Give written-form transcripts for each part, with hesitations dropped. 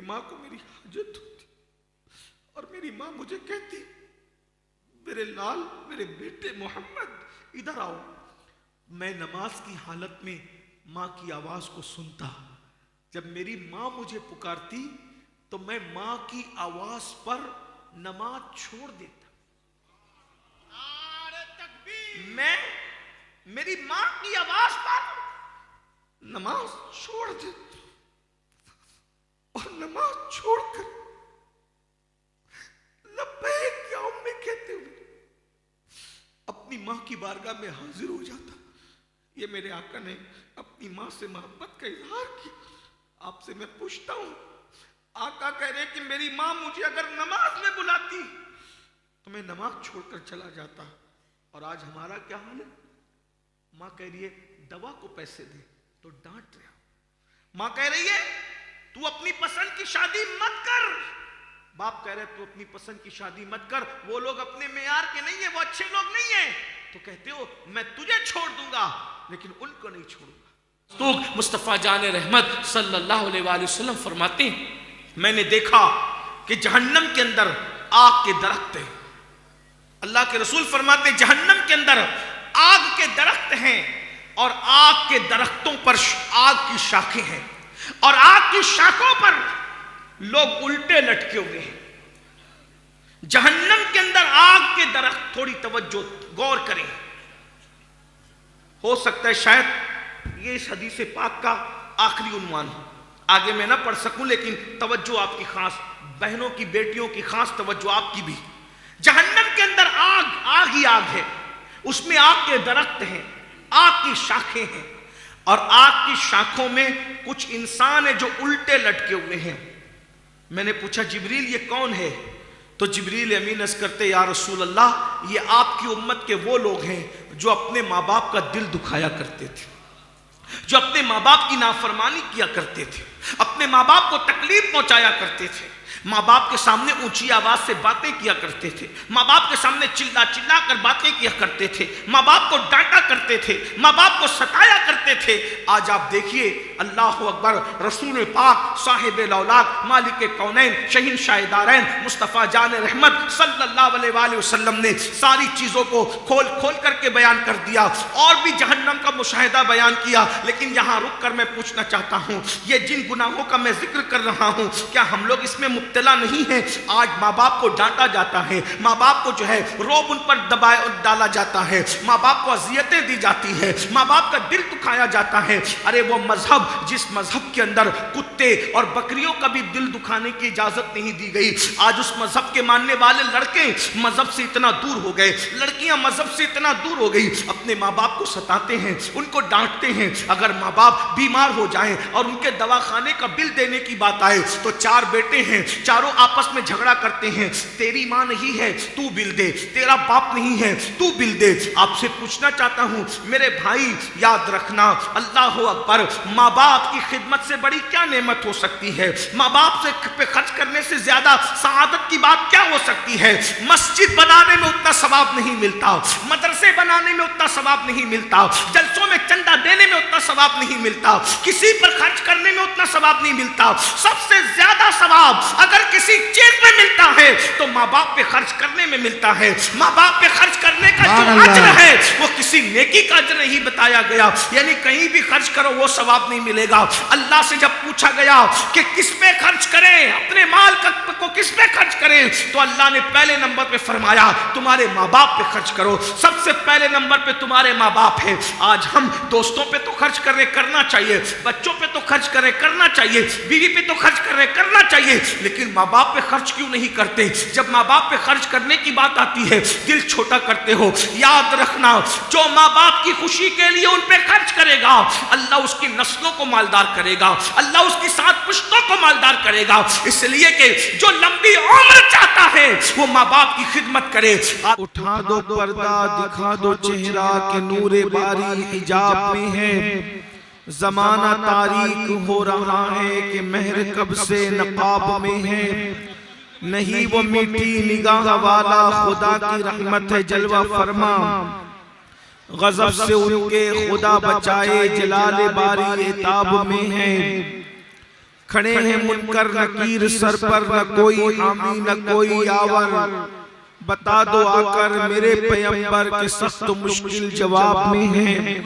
ماں کو میری حاجت ہوتی اور میری ماں مجھے کہتی میرے لال میرے بیٹے محمد ادھر آؤ. میں نماز کی حالت میں ماں کی آواز کو سنتا. جب میری ماں مجھے پکارتی تو میں ماں کی آواز پر نماز چھوڑ دیتا. میں میری ماں کی آواز پر نماز چھوڑ دیتا اور نماز چھوڑ کر لبیک یا امی کہتے ہوئے اپنی ماں کی بارگاہ میں حاضر ہو جاتا. یہ میرے آقا نے اپنی ماں سے محبت کا اظہار کیا. آپ سے میں پوچھتا ہوں, آقا کہہ رہے کہ میری ماں مجھے اگر نماز میں بلاتی تو میں نماز چھوڑ کر چلا جاتا. اور آج ہمارا کیا حال ہے؟ ماں کہہ رہی ہے دوا کو پیسے دے تو ڈانٹ رہا. ماں کہہ رہی ہے تو اپنی پسند کی شادی مت کر. باپ کہہ رہے تو اپنی پسند کی شادی مت کر, وہ لوگ اپنے معیار کے نہیں ہیں, وہ اچھے لوگ نہیں ہیں. تو کہتے ہو میں تجھے چھوڑ دوں گا لیکن ان کو نہیں چھوڑوں گا. تو مصطفیٰ جان رحمت صلی اللہ علیہ وآلہ وسلم فرماتے ہیں میں نے دیکھا کہ جہنم کے اندر آگ کے درخت ہیں. اللہ کے رسول فرماتے ہیں جہنم کے اندر آگ کے درخت ہیں اور آگ کے درختوں پر آگ کی شاخیں ہیں اور آگ کی شاخوں پر لوگ الٹے لٹکے ہوئے ہیں. جہنم کے اندر آگ کے درخت, تھوڑی توجہ غور کریں. ہو سکتا ہے شاید یہ اس حدیث پاک کا آخری عنوان ہو, آگے میں نہ پڑھ سکوں لیکن توجہ آپ کی خاص, بہنوں کی بیٹیوں کی خاص توجہ آپ کی بھی. جہنم کے اندر آگ ہی آگ ہے, اس میں آگ کے درخت ہیں, آگ کی شاخیں ہیں اور آگ کی شاخوں میں کچھ انسان ہیں جو الٹے لٹکے ہوئے ہیں. میں نے پوچھا جبریل یہ کون ہے؟ تو جبریل امین عرض کرتے یا رسول اللہ یہ آپ کی امت کے وہ لوگ ہیں جو اپنے ماں باپ کا دل دکھایا کرتے تھے, جو اپنے ماں باپ کی نافرمانی کیا کرتے تھے, اپنے ماں باپ کو تکلیف پہنچایا کرتے تھے, ماں باپ کے سامنے اونچی آواز سے باتیں کیا کرتے تھے, ماں باپ کے سامنے چلا چلا کر باتیں کیا کرتے تھے, ماں باپ کو ڈانٹا کرتے تھے, ماں باپ کو ستایا کرتے تھے. آج آپ دیکھیے اللہ اکبر, رسول پاک صاحب الاولاد مالک کونین شہنشاہ دارین مصطفیٰ جان رحمت صلی اللہ علیہ وآلہ وسلم نے ساری چیزوں کو کھول کھول کر کے بیان کر دیا اور بھی جہنم کا مشاہدہ بیان کیا. لیکن یہاں رک کر میں پوچھنا چاہتا ہوں یہ جن گناہوں کا میں ذکر کر رہا ہوں کیا ہم لوگ اس میں مبتلا نہیں ہیں؟ آج ماں باپ کو ڈانٹا جاتا ہے, ماں باپ کو جو ہے روب ان پر ڈالا جاتا ہے, ماں باپ کو اذیتیں دی جاتی ہے, ماں باپ کا دل دکھایا جاتا ہے. ارے وہ مذہب جس مذہب کے اندر کتے اور بکریوں کا بھی دل دکھانے کی اجازت نہیں دی گئی, آج اس مذہب کے ماننے والے لڑکے مذہب سے اتنا دور ہو گئے, لڑکیاں مذہب سے اتنا دور ہو گئی, اپنے ماں باپ کو ستاتے ہیں, ان کو ڈانٹتے ہیں. اگر ماں باپ بیمار ہو جائیں اور ان کے دواخانے کا بل دینے کی بات آئے تو چار بیٹے ہیں, چاروں آپس میں جھگڑا کرتے ہیں, تیری ماں نہیں ہے تو بل دے, تیرا باپ نہیں ہے تو بل دے. آپ سے پوچھنا چاہتا ہوں میرے بھائی یاد رکھنا اللہ اکبر, ماں باپ کی خدمت سے بڑی کیا نعمت ہو سکتی ہے؟ ماں باپ سے پہ خرچ کرنے سے زیادہ سعادت کی بات کیا ہو سکتی ہے؟ مسجد بنانے میں اتنا ثواب نہیں ملتا, مدرسے بنانے میں اتنا ثواب نہیں ملتا, جلسوں میں چندہ دینے میں اتنا ثواب نہیں ملتا, کسی پر خرچ کرنے میں اتنا ثواب نہیں ملتا. سب سے زیادہ ثواب اگر کسی چیز میں ملتا ہے تو ماں باپ پہ خرچ کرنے میں ملتا ہے. ماں باپ پہ خرچ کرنے کا جو اجر ہے وہ کسی نیکی کا اجر نہیں بتایا گیا, یعنی کہیں بھی خرچ کرو وہ ثواب نہیں ملے گا. اللہ سے جب پوچھا گیا کہ کس پہ خرچ کریں, اپنے مال کو کس پہ خرچ کریں, تو اللہ نے پہلے نمبر پہ فرمایا تمہارے ماں باپ پہ خرچ کرو. سب سے پہلے نمبر پہ تمہارے ماں باپ ہے. آج ہم دوستوں پہ تو خرچ کرنا چاہیے, بچوں پہ تو خرچ کرنا چاہیے, بیوی پہ تو خرچ کرنا چاہیے, لیکن ماں باپ پہ خرچ کیوں نہیں کرتے؟ جب ماں باپ پہ خرچ کرنے کی بات آتی ہے دل چھوٹا کرتے ہو. یاد رکھنا جو ماں باپ کی خوشی کے لیے ان پہ خرچ کرے گا اللہ اس کی نسلوں کو مالدار کرے گا, اللہ اس کی 7 پشتوں کو مالدار کرے گا. اس لیے کہ جو لمبی عمر چاہتا ہے وہ ماں باپ کی خدمت کرے. اٹھا دو پردہ دکھا دو چہرہ کہ نور باری حجاب میں ہے, زمانہ تاریک ہو رہا ہے کہ مہر کب سے نقاب میں ہے. نہیں وہ میٹھی نگاہ والا خدا کی رحمت ہے جلوہ فرما, غضب سے ان کے خدا بچائے جلال باری عتاب میں ہے. کھڑے ہیں منکر نکیر سر پر، نہ کوئی حامی نہ کوئی آور، بتا دو آ کر میرے پیمبر کے سخت و مشکل جواب میں ہیں۔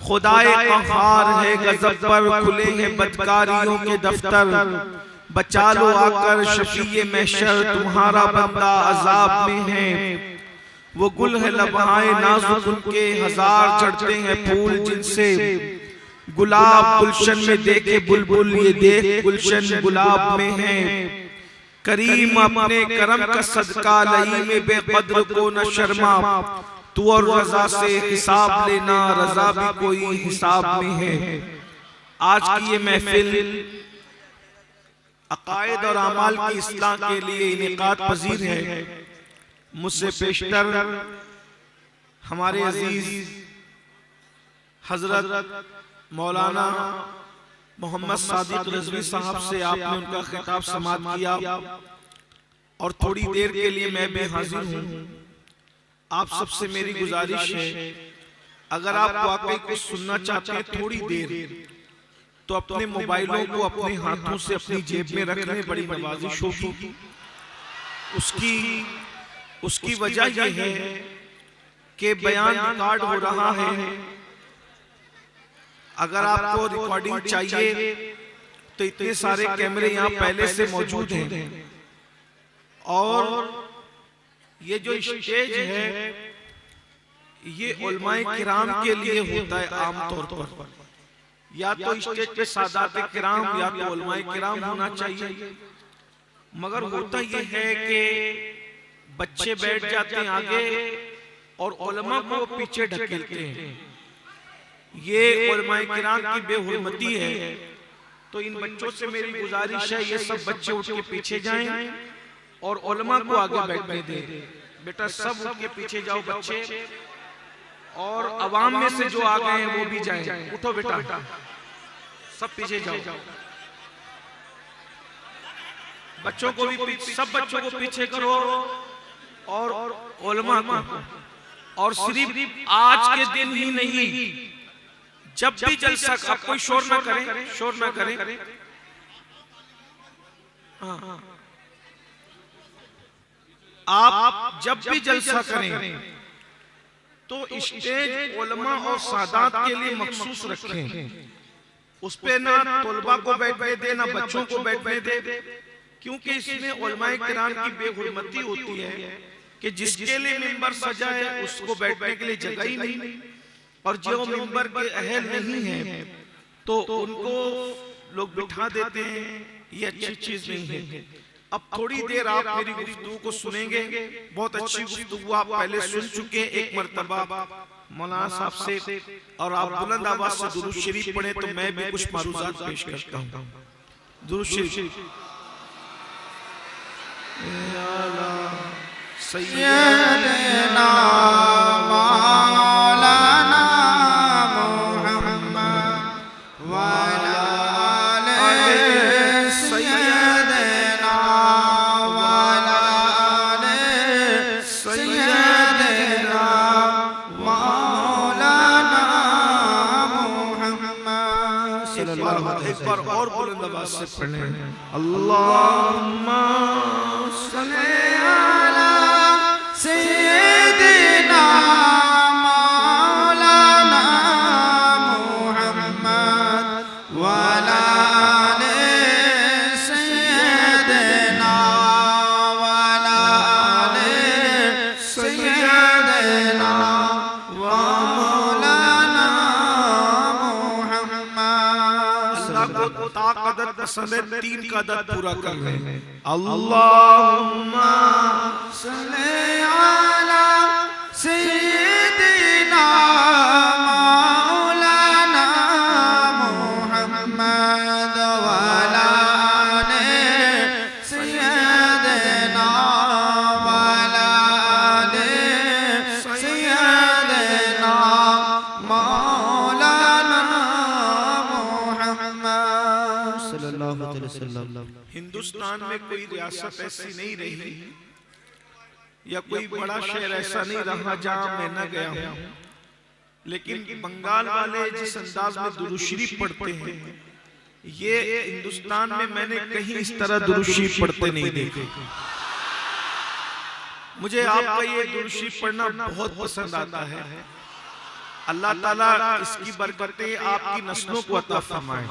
خدائے قہار ہے غضب پر، کھلے ہیں بدکاریوں کے دفتر، بچا لو آ کر شفیع محشر تمہارا بندہ عذاب میں ہے۔ وہ گل ہے لبہائے نازک ان کے، ہزار چڑھتے ہیں پھول جن سے، گلاب گلشن میں دیکھے بلبل یہ دیکھ گلشن گلاب میں ہے۔ کریم اپنے کرم کا صدقہ لئیم بے قدر کو نہ شرما، تو اور رضا سے حساب لینا رضا بھی کوئی حساب میں ہے۔ آج کی یہ محفل عقائد اور اعمال کی اصلاح کے لیے انعقاد پذیر ہے۔ مجھ سے پیشتر ہمارے عزیز حضرت مولانا محمد صادق رضوی صاحب سے آپ نے ان کا خطاب سماعت کیا، اور تھوڑی دیر کے لیے میں بھی حاضر ہوں۔ آپ سب سے میری گزارش ہے، اگر آپ واقعی کچھ سننا چاہتے ہیں تھوڑی دیر، تو اپنے موبائلوں کو اپنے ہاتھوں سے اپنی جیب میں رکھ لیں، بڑی نوازش ہوگی۔ اس کی وجہ یہ ہے کہ بیان ریکارڈ ہو رہا ہے۔ اگر آپ کو ریکارڈنگ چاہیے تو اتنے سارے کیمرے یہاں پہلے سے موجود ہیں، اور یہ جو اسٹیج ہے یہ علماء کرام کے لیے ہوتا ہے عام طور پر، یا تو اسٹیج پہ سادات کرام یا تو علماء کرام ہونا چاہیے، مگر ہوتا یہ ہے کہ بچے بیٹھ جاتے ہیں آگے اور علماء کو پیچھے ڈھکیلتے ہیں۔ یہ علماء کرام کی بے حرمتی ہے، تو ان بچوں سے میری گزارش ہے یہ سب بچے اٹھ کے پیچھے جائیں اور علماء کو آگے بیٹھنے دیں۔ بیٹا سب اٹھ کے پیچھے جاؤ بچے، اور عوام میں سے جو آگئے ہیں وہ بھی جائیں۔ اٹھو بیٹا، سب پیچھے جاؤ، بچوں کو بھی سب بچوں کو پیچھے کرو اور علماء کو۔ اور صرف آج کے دن ہی نہیں، جب بھی جلسہ، اب کوئی شور نہ کریں، شور نہ کریں، آپ جب بھی جلسہ کریں تو اسٹیج علماء اور سادات کے لیے مخصوص رکھیں۔ اس پہ نہ طلبہ کو بیٹھنے دے نہ بچوں کو بیٹھنے دے، کیونکہ اس میں علماء کرام کی بے حرمتی ہوتی ہے کہ جس کے لیے ممبر سجا ہے اس کو بیٹھنے کے لیے جگہ ہی نہیں، اور جو ممبر کے اہل نہیں ہیں تو ان کو لوگ بٹھا دیتے ہیں۔ یہ اچھی چیز نہیں ہے۔ اب تھوڑی دیر آپ میری گفتگو کو سنیں گے، بہت اچھی گفتگو آپ پہلے سن چکے ایک مرتبہ مولانا صاحب سے، اور آپ بلند آواز سے درود شریف پڑھیں تو میں بھی کچھ معروضات پیش کرتا ہوں۔ درود شریف۔ سیدنا مولانا محمد وعلی آلہ سیدنا وعلی آلہ سیدنا مولانا محمد صلی اللہ علیہ وسلم۔ ایک بار اور بلند آواز سے پڑھیں، اللہم صلی سیدنا مولانا محمد وعلی آلہ سیدنا وعلی آلہ سیدنا مولانا محمد۔ اللہ کو طاقت پسند ہے، تین کا عدد پورا کر رہے ہیں۔ اللہم صلی علی سیدنا مولانا محمد وعلی آلہ سیدنا وعلی آلہ سیدنا مولانا محمد صلی اللہ علیہ وسلم۔ ہندوستان میں کوئی ریاست ایسی نہیں رہی یا کوئی بڑا شہر ایسا نہیں رہا جہاں میں نہ گیا ہوں، لیکن بنگال والے جس انداز میں درود شریف پڑھتے ہیں یہ ہندوستان میں نے کہیں اس طرح درود شریف پڑھتے نہیں دیکھے. مجھے آپ کا یہ درود شریف پڑھنا بہت پسند آتا ہے. اللہ تعالیٰ اس کی برکتیں آپ کی نسلوں کو عطا فرمائے.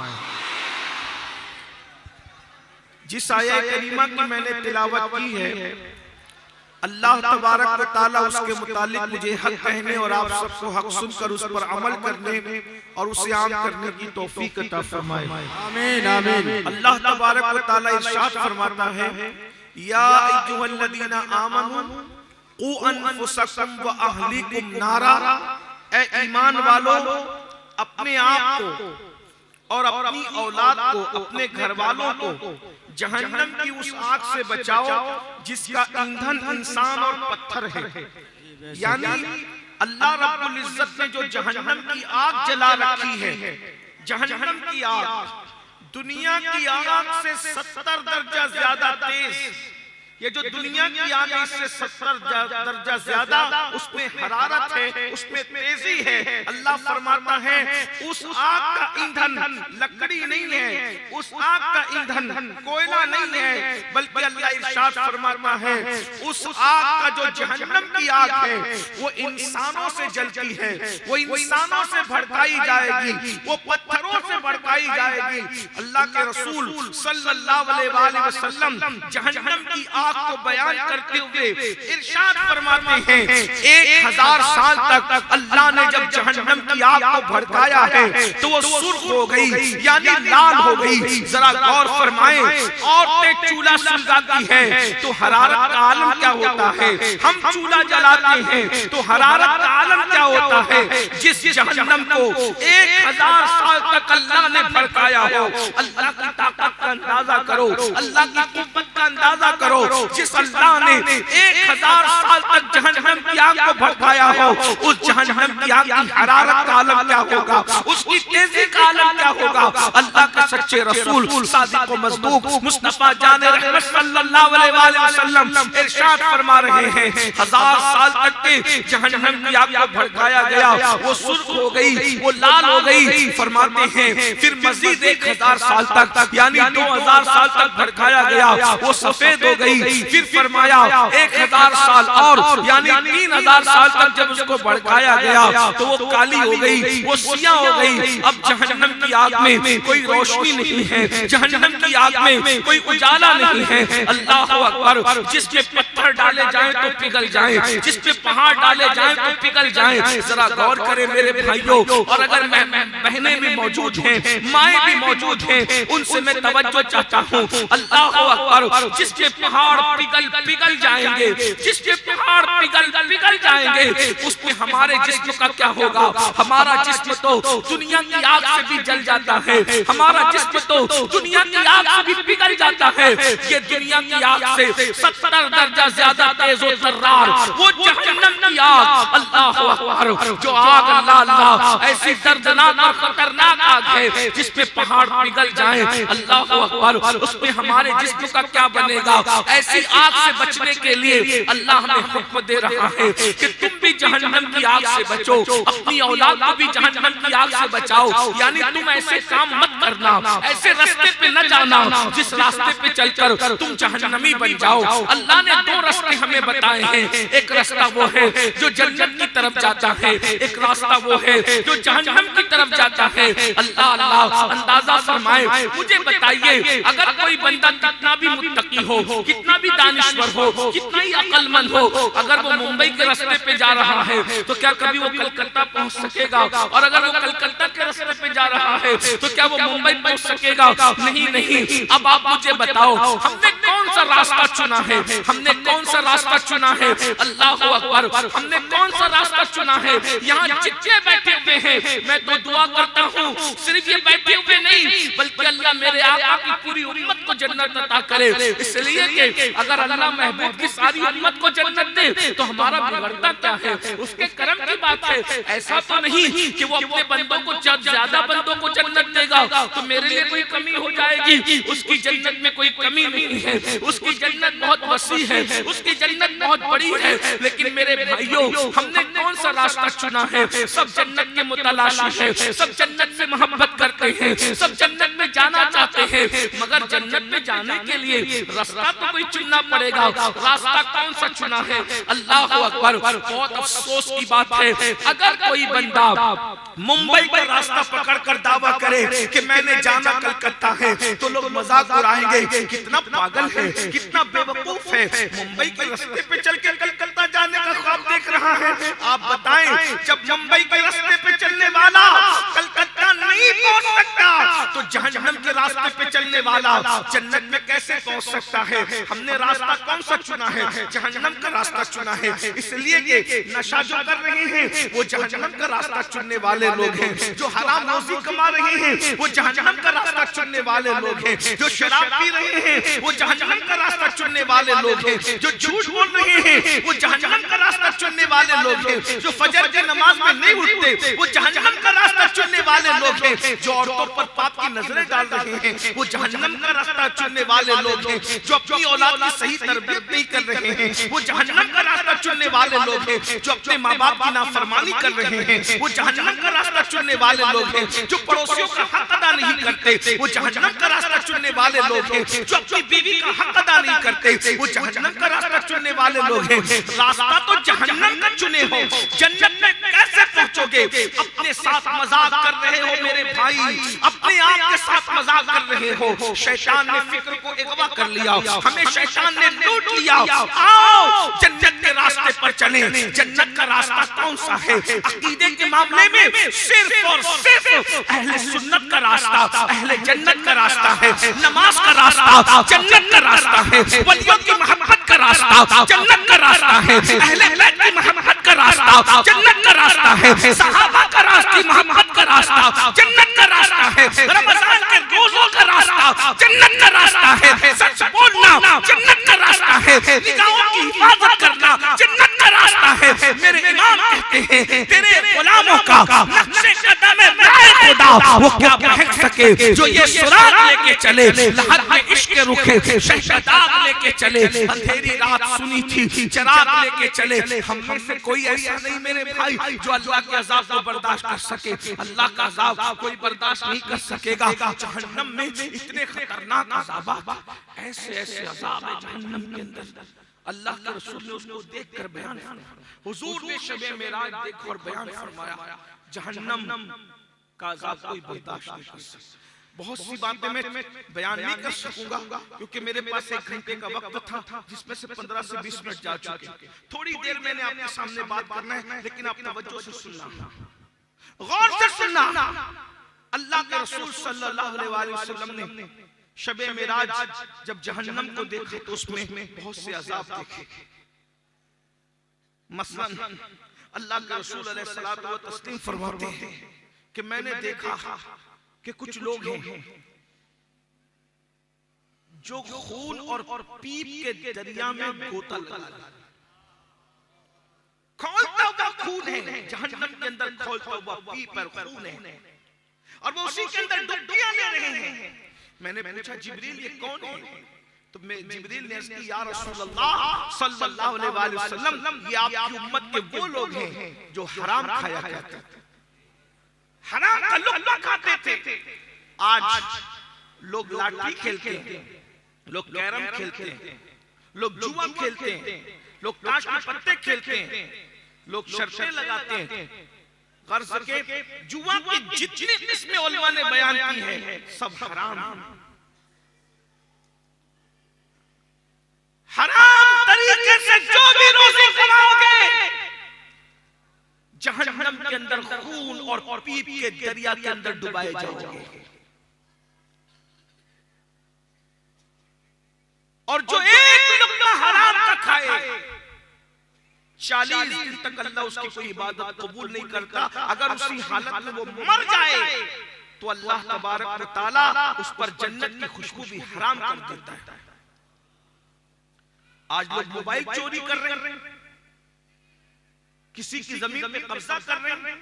جس آیہ کریمہ کی میں نے تلاوت کی ہے، اللہ تبارک و تعالیٰ اس کے متعلق مجھے حق کہنے اور آپ سب کو حق سن کر اس پر عمل کرنے اور اسے عام کرنے کی توفیق عطا فرمائے. آمین آمین. اللہ تبارک و تعالیٰ ارشاد فرماتا ہے، یا ایھا الذین آمنوا قوا انفسکم واہلیکم نارا، اے ایمان والو اپنے آپ کو اور اپنی اولاد کو، اپنے گھر والوں کو جہنم کی اس آگ سے بچاؤ جس کا ایندھن انسان اور پتھر ہے. یعنی اللہ رب العزت نے جو جہنم کی آگ جلا رکھی ہے، جہنم کی آگ دنیا کی آگ سے 70 درجہ زیادہ تیز. یہ جو دنیا کی آگ ہے اس سے 70 درجہ زیادہ اس میں حرارت ہے، اس میں تیزی ہے. اللہ فرماتا ہے اس آگ کا ایندھن لکڑی نہیں ہے، اس آگ کا ایندھن کوئلہ نہیں ہے، بلکہ اللہ ارشاد فرماتا ہے اس آگ کا جو جہنم کی آگ ہے وہ انسانوں سے جلتی ہے، وہ انسانوں سے بھڑکائی جائے گی، وہ پتھروں سے بھڑکائی جائے گی. اللہ کے رسول صلی اللہ علیہ وآلہ وسلم جہنم کی آگ کو بیان کرتے ہوئے ارشاد فرماتے ہیں 1000 سال تک اللہ نے جب جہنم کی آگ کو بھڑکایا ہے تو وہ سرخ ہو گئی، یعنی لال ہو گئی. ذرا غور فرمائیں، عورتیں چولہا سلگاتی ہیں تو حرارت کا عالم کیا ہوتا ہے، ہم چولہا جلاتے ہیں تو حرارت کا عالم کیا ہوتا ہے. جس جہنم کو 1000 سال تک اللہ نے بھڑکایا ہو، اللہ کی طاقت کا اندازہ کرو، اللہ کی قوت کا اندازہ کرو. جس اللہ نے 1000 سال تک جہنم کی آگ کو بھڑکایا ہو، اس جہنم کی آگ کی حرارت کا عالم کیا ہوگا، اس کی تیزی کا عالم کیا ہوگا. اللہ کے سچے رسول صادق و مصدوق مصطفیٰ جان رحمت صلی اللہ علیہ وآلہ وسلم ارشاد فرما رہے ہیں 1000 سال تک کے جہنم کی آگ کو بھڑکایا گیا، وہ سرخ ہو گئی، وہ لال ہو گئی. فرماتے ہیں پھر مزید 1000 سال تک یعنی 2000 سال تک بھڑکایا گیا، وہ سفید ہو گئی. پھر فرمایا 1000 سال اور یعنی 3000 سال تک جب اس کو بھڑکایا گیا تو وہ کالی ہو گئی، وہ سیاہ ہو گئی. اب جہنم کی آگ میں کوئی روشنی نہیں ہے، جہنم کی آگ میں کوئی اجالا نہیں ہے. اللہ اکبر. جس پہ پتھر ڈالے جائیں تو پگھل جائیں، جس پہ پہاڑ ڈالے جائیں تو پگھل جائیں. ذرا غور کریں میرے بھائیوں، اور اگر بہنیں بھی موجود ہیں، مائیں بھی موجود ہیں، ان سے میں توجہ چاہتا ہوں. اللہ اکبر. جس پہ پہاڑ پگھل جائیں گے، جس پہ پہاڑ پگھل جائیں گے، اس پہ ہمارے جسم کا کیا ہوگا. ہمارا جسم تو دنیا کی آگ سے بھی جل جاتا ہے، ہمارا جسم تو دنیا کی آگ سے بھی پگھل جاتا ہے. یہ دنیا کی آگ سے 70 درجہ زیادہ تیز و ترار وہ جہنم کی آگ. اللہ اکبر. جو آگ اللہ اللہ ایسی دردناک اور خطرناک آگ ہے جس پہ پہاڑ پگھل جائیں. اللہ اکبر. اس پہ ہمارے جسم کا کیا بنے گا. ایسی آگ سے بچنے کے لیے اللہ ہمیں حکم دے رہا ہے کہ تم بھی جہنم کی آگ سے بچو، اپنی اولاد کو بھی جہنم کی آگ سے بچاؤ. یعنی تم ایسے کام مت کرنا، ایسے راستے پہ نہ جانا جس راستے پہ چل کر تم جہنمی بن جاؤ. اللہ نے 2 راستے ہمیں بتائے ہیں. ایک راستہ وہ ہے جو جنت کی طرف جاتا ہے، ایک راستہ وہ ہے جو جہنم کی طرف جاتا ہے. اللہ اللہ اندازہ فرمائے. مجھے بتائیے اگر کوئی بندہ کتنا بھی متقی ہو، کتنا بھی دانشور ہو، کتنا ہی عقل مند ہو، اگر وہ ممبئی کے راستے پہ جا رہا ہے تو کیا کبھی وہ کلکتہ پہنچ سکے گا؟ اور اگر وہ کلکتہ کے راستے پہ جا رہا ہے تو کیا وہ ممبئی پہنچ سکے گا؟ نہیں. اب آپ مجھے بتاؤ ہم نے کون سا راستہ چنا ہے، ہم نے کون سا راستہ چنا ہے. اللہ اکبر. ہم نے کون سا راستہ چنا ہے. یہاں جتنے بیٹھے ہوئے ہیں میں تو دعا کرتا ہوں صرف یہ بیٹھے ہوئے نہیں بلکہ اللہ میرے آقا کی پوری امت امت کو جنت عطا کرے، اس لیے کہ اگر اللہ محبوب کی ساری امت کو جنت دے تو ہمارا بگڑتا کیا ہے؟ اس کے کرم کی بات ہے۔ ایسا تو نہیں کہ وہ اپنے بندوں کو جب زیادہ بندوں کو جنت دے گا تو میرے لیے کوئی کمی ہو جائے گی۔ اس کی جنت میں کوئی کمی نہیں ہے، اس کی جنت بہت وسیع ہے، اس کی جنت بہت بڑی ہے۔ لیکن میرے بھائیوں، ہم نے کون سا راستہ چنا ہے؟ سب جنت کے متلاشی ہیں، سب جنت سے محبت کرتے ہیں، سب جنت میں جانا چاہتے ہیں، مگر جنت میں جانے کے لیے راستہ تو کوئی چننا پڑے گا۔ راستہ کون سا چنا ہے؟ اللہ اکبر! بہت افسوس کی بات ہے، اگر کوئی بندہ ممبئی کا راستہ پکڑ کر دعویٰ کرے کہ میں نے جانا کلکتہ ہے تو لوگ مذاق اڑائیں گے، کتنا پاگل ہے، کتنا بے وقوف ہے، ممبئی کے راستے پہ چل کے کلکتہ جانے کا خواب دیکھ رہا ہے۔ آپ بتائیں، جب ممبئی کے راستے پہ چلنے والا کلکتہ نہیں پہنچ سکتا تو جہنم کے راستے پہ چلنے والا جنت میں کیسے پہنچ سکتا ہے؟ ہم نے راستہ کون سا چنا ہے؟ جہنم کا راستہ چنا ہے، اس لیے کہ نشہ جو کر رہے ہیں وہ جہنم کا راستہ چننے والے لوگ ہیں، جو حرام روزی کما رہے ہیں وہ جہنم کا راستہ چننے والے لوگ ہیں، جو شراب پی رہے ہیں وہ جہنم کا راستہ چننے والے لوگ ہیں، جو جھوٹ بول رہے ہیں وہ جہنم کا راستہ چننے والے لوگ ہیں، جو فجر کی نماز میں نہیں اٹھتے وہ جہنم کا راستہ چننے والے لوگ ہیں، جو عورتوں پر پاپ کی نظریں ڈال رہے ہیں وہ جہنم کا راستہ چننے والے لوگ ہیں، جو اپنی اولاد کی صحیح تربیت نہیں کر رہے ہیں وہ جہنم کا راستہ چننے والے لوگ ہیں، جو اپنے ماں باپ کی نافرمانی کر رہے ہیں وہ جہنم کا راستہ چننے والے لوگ ہیں، جو پڑوسیوں کا حق ادا نہیں کرتے وہ جہنم کا راستہ چننے والے لوگ ہیں، جو اپنی بیوی کا حق ادا نہیں کرتے وہ جہنم کا راستہ چننے والے لوگ ہیں۔ راستہ تو جہنم کا چنے ہو، جنت میں کیسے پہنچو گے؟ اپنے ساتھ مذاق کر رہے ہو میرے بھائی، اپنے آپ کے ساتھ مذاق کر رہے ہو۔ شیطان نے فکر کو اغوا کر لیا، ہمیں شیطان نے لوٹ لیا۔ آؤ جنت کے راستے پر چلیں۔ جنت کا راستہ کون سا ہے؟ عقیدے کے معاملے میں صرف اور صرف اہل سنت کا راستہ اہل جنت کا راستہ ہے، نماز کا راستہ جنت کا راستہ ہے، ولیوں کی محبت کا راستہ جنت کا راستہ ہے، اہل بیت کی محبت کا راستہ جنت کا راستہ ہے، صحابہ کا راستہ محبت کا راستہ جنت کا راستہ ہے، رمضان کے روزوں کا راستہ جنت کا راستہ ہے، سچ بولنا جنت کا راستہ ہے، نگاہوں کی حفاظت کرنا جنت کا راستہ ہے۔ میرے امام کہتے ہیں تیرے غلاموں کا نقش قدم رائے خدا وہ کیا پہنچ سکے جو یہ سراغ لے کے چلے، لہر میں عشق رکھے شہداغ لے کے چلے، اندھیری رات سنی تھی چراغ لے کے چلے۔ ہم میں سے کوئی ایسا نہیں میرے بھائی جو اللہ کے عذاب کو برداشت کر سکے، اللہ کا عذاب کوئی برداشت نہیں کر سکے گا۔ جہنم میں اتنے خطرناک عذابات، ایسے ایسے عذاب ہے جہنم کے اندر، اللہ کے رسول نے اس کو دیکھ کر بیان فرمایا۔ حضور نے شب معراج دیکھ اور بیان فرمایا جہنم کا عذاب کوئی برداشت نہیں کر سکتا۔ بہت سی باتیں میں بیان نہیں کر سکوں گا کیونکہ میرے پاس 1 گھنٹے کا وقت تھا جس میں سے 15 سے 20 منٹ جا چکے۔ تھوڑی دیر میں نے آپ کے سامنے بات کرنا ہے لیکن آپ توجہ سے سننا، غور سے سننا۔ اللہ کے رسول صلی اللہ علیہ وسلم نے شب معراج جب جہنم کو دیکھا تو اس میں بہت سے عذاب دیکھے۔ مثلا اللہ کے رسول علیہ الصلوۃ والتسلیم فرماتے ہیں کہ میں نے دیکھا کہ کچھ لوگ ہیں جو خون اور پیپ کے دریا میں گوتا لگا، کھولتا ہوا خون ہے جہنم کے اندر، کھولتا ہوا پیپ اور خون ہے اور وہ اسی کے اندر ڈبکیاں لے رہے ہیں۔ میں نے پوچھا جبریل یہ کون ہے؟ تو جبریل نے عرض کی یا رسول اللہ صلی اللہ علیہ وسلم یہ آپ کی امت کے وہ لوگ ہیں جو حرام کھایا کرتے تھے، حرام کا لقمہ کھاتے تھے۔ آج لوگ لاٹھی کھیلتے ہیں، لوگ کیرم کھیلتے ہیں، لوگ جوا کھیلتے ہیں، لوگ تاش کے پتے کھیلتے ہیں، لوگ شرطیں لگاتے ہیں۔ غرض کے جوا کی جتنی قسمیں علماء نے بیان کی ہیں سب حرام ہیں۔ حرام طریقے سے جو بھی روزی کماؤ گے جہنم کے اندر خون اور پیپ کے دریا کے اندر ڈبائے جاؤ گے، اور جو ایک لقمہ حرام کا کھائے 40 دن تک اللہ اس کی کوئی عبادت قبول نہیں کرتا۔ اگر اسی حالت میں وہ مر جائے تو اللہ تبارک و تعالیٰ اس پر جنت کی خوشبو بھی حرام کر دیتا ہے۔ آج لوگ موبائل چوری کر رہے ہیں، کسی کی زمین پہ قبضہ کر رہے ہیں،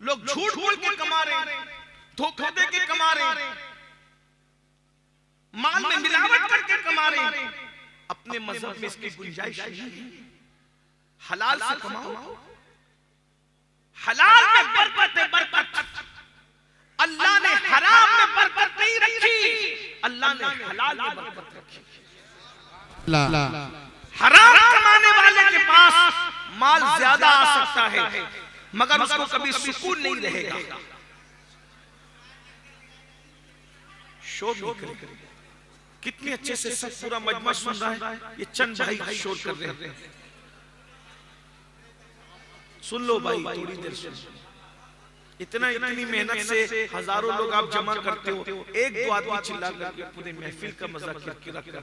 لوگ جھوٹ بول کے کما رہے ہیں، دھوکہ دے کے کما رہے ہیں، مال میں ملاوٹ کر کے کما رہے ہیں۔ اپنے مذہب میں اس کی گنجائش نہیں ہے۔ حلال سے کماؤ، حلال میں برکت ہے، برکت۔ اللہ نے حرام میں برکت نہیں رکھی، اللہ نے حلال میں برکت رکھی۔ حرام کمانے والے کے پاس مال زیادہ آ سکتا ہے مگر اس کو کبھی سکون نہیں رہے گا۔ شور نہیں کرے گا۔ کتنے اچھے سے سب پورا مجمع سن رہا ہے، یہ چند بھائی شور کر رہے ہیں۔ سن لو بھائی، تھوڑی دیر سن۔ اتنی محنت سے ہزاروں لوگ آپ جمع کرتے ہو، ایک دو آدمی چلا کر کے پورے محفل کا مزہ کر رکھا۔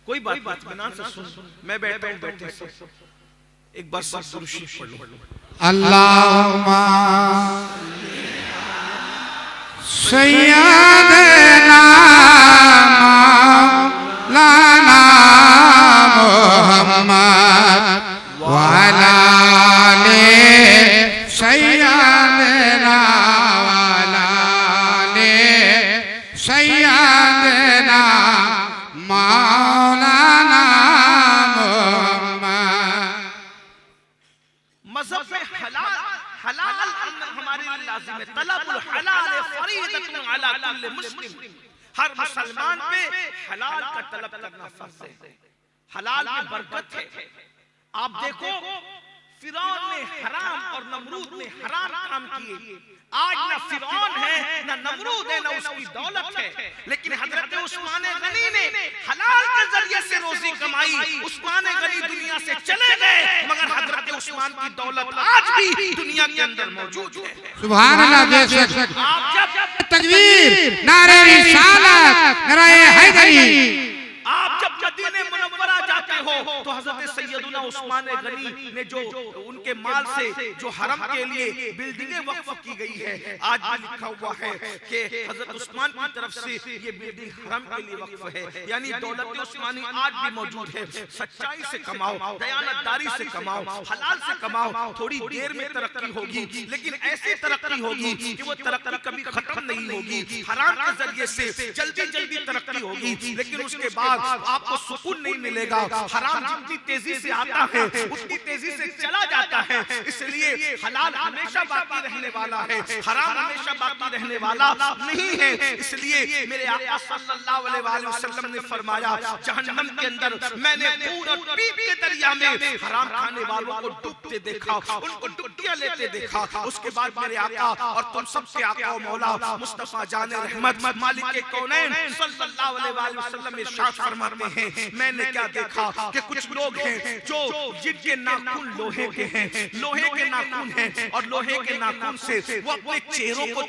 کوئی بات اطمینان سے سن، میں بیٹھا ہوں، بیٹھے سب ایک بار سب درود شریف پڑھ لو۔ اللہم سیدنا مولانا محمد وعلا آلِ سیدنا وعلا آلِ سیدنا مولانا محمد۔ مذہب میں حلال ہمارے لیے لازم ہے۔ طلب الحلال فریضۃ علی کل مسلم، ہر مسلمان پہ حلال کا طلب کرنا فرض ہے۔ حلال میں برکت ہے۔ آپ دیکھو فرعون نے حرام اور نمرود نے حرام کام کیے۔ آج نہ فرعون ہے نہ نمرود ہے نہ اس کی دولت ہے، لیکن حضرت عثمان غنی نے حلال کے ذریعے سے روزی کمائی۔ عثمان غنی دنیا سے چلے گئے مگر حضرت عثمان کی دولت آج بھی دنیا کے اندر موجود ہے۔ سبحان اللہ، بے شک۔ آپ جب تکبیر، نعرہ رسالت، نعرہ حیدری۔ آپ جب مدینہ منورہ جاتے ہو تو حضرت سیدنا عثمان غنی نے جو ان کے مال سے جو حرم کے لیے بلڈنگیں وقف کی گئی ہے، آج بھی لکھا ہوا ہے کہ حضرت عثمان کی طرف سے یہ بلڈنگ حرم کے لیے وقف ہے۔ یعنی دولت عثمانی آج بھی موجود ہے۔ سچائی سے کماؤ، دیانتداری سے کماؤ، حلال سے کماؤ، تھوڑی دیر میں ترقی ہوگی لیکن ایسی ترقی ہوگی کہ وہ ترقی کبھی ختم نہیں ہوگی۔ حرام کے ذریعے سے جلدی ترقی ہوگی لیکن اس کے بعد آپ کو سکون نہیں ملے گا۔ حرام جتنی تیزی سے آتا ہے اتنی تیزی سے چلا جاتا ہے، اس لیے حلال ہمیشہ باقی رہنے والا ہے، حرام ہمیشہ باقی رہنے والا نہیں ہے۔ اس لیے میرے آقا صلی اللہ علیہ وآلہ وسلم نے فرمایا جہنم کے اندر میں نے خون اور پیپ کے دریا میں حرام کھانے والوں کو ڈوبتے دیکھا، ان کو ڈبکیاں لیتے دیکھا۔ اس کے بعد میرے آقا اور تم سب کے آقا و مولا مصطفیٰ جان رحمت مالک کونین صلی اللہ علیہ وآلہ وسلم ارشاد فرماتے ہیں میں نے کیا دیکھا کہ کچھ لوگ ہیں جو جن کے ناخن لوہے کے ہیں، لوہے کے ناخن ہیں اور لوہے کے ناخن سے وہ اپنے چہروں کو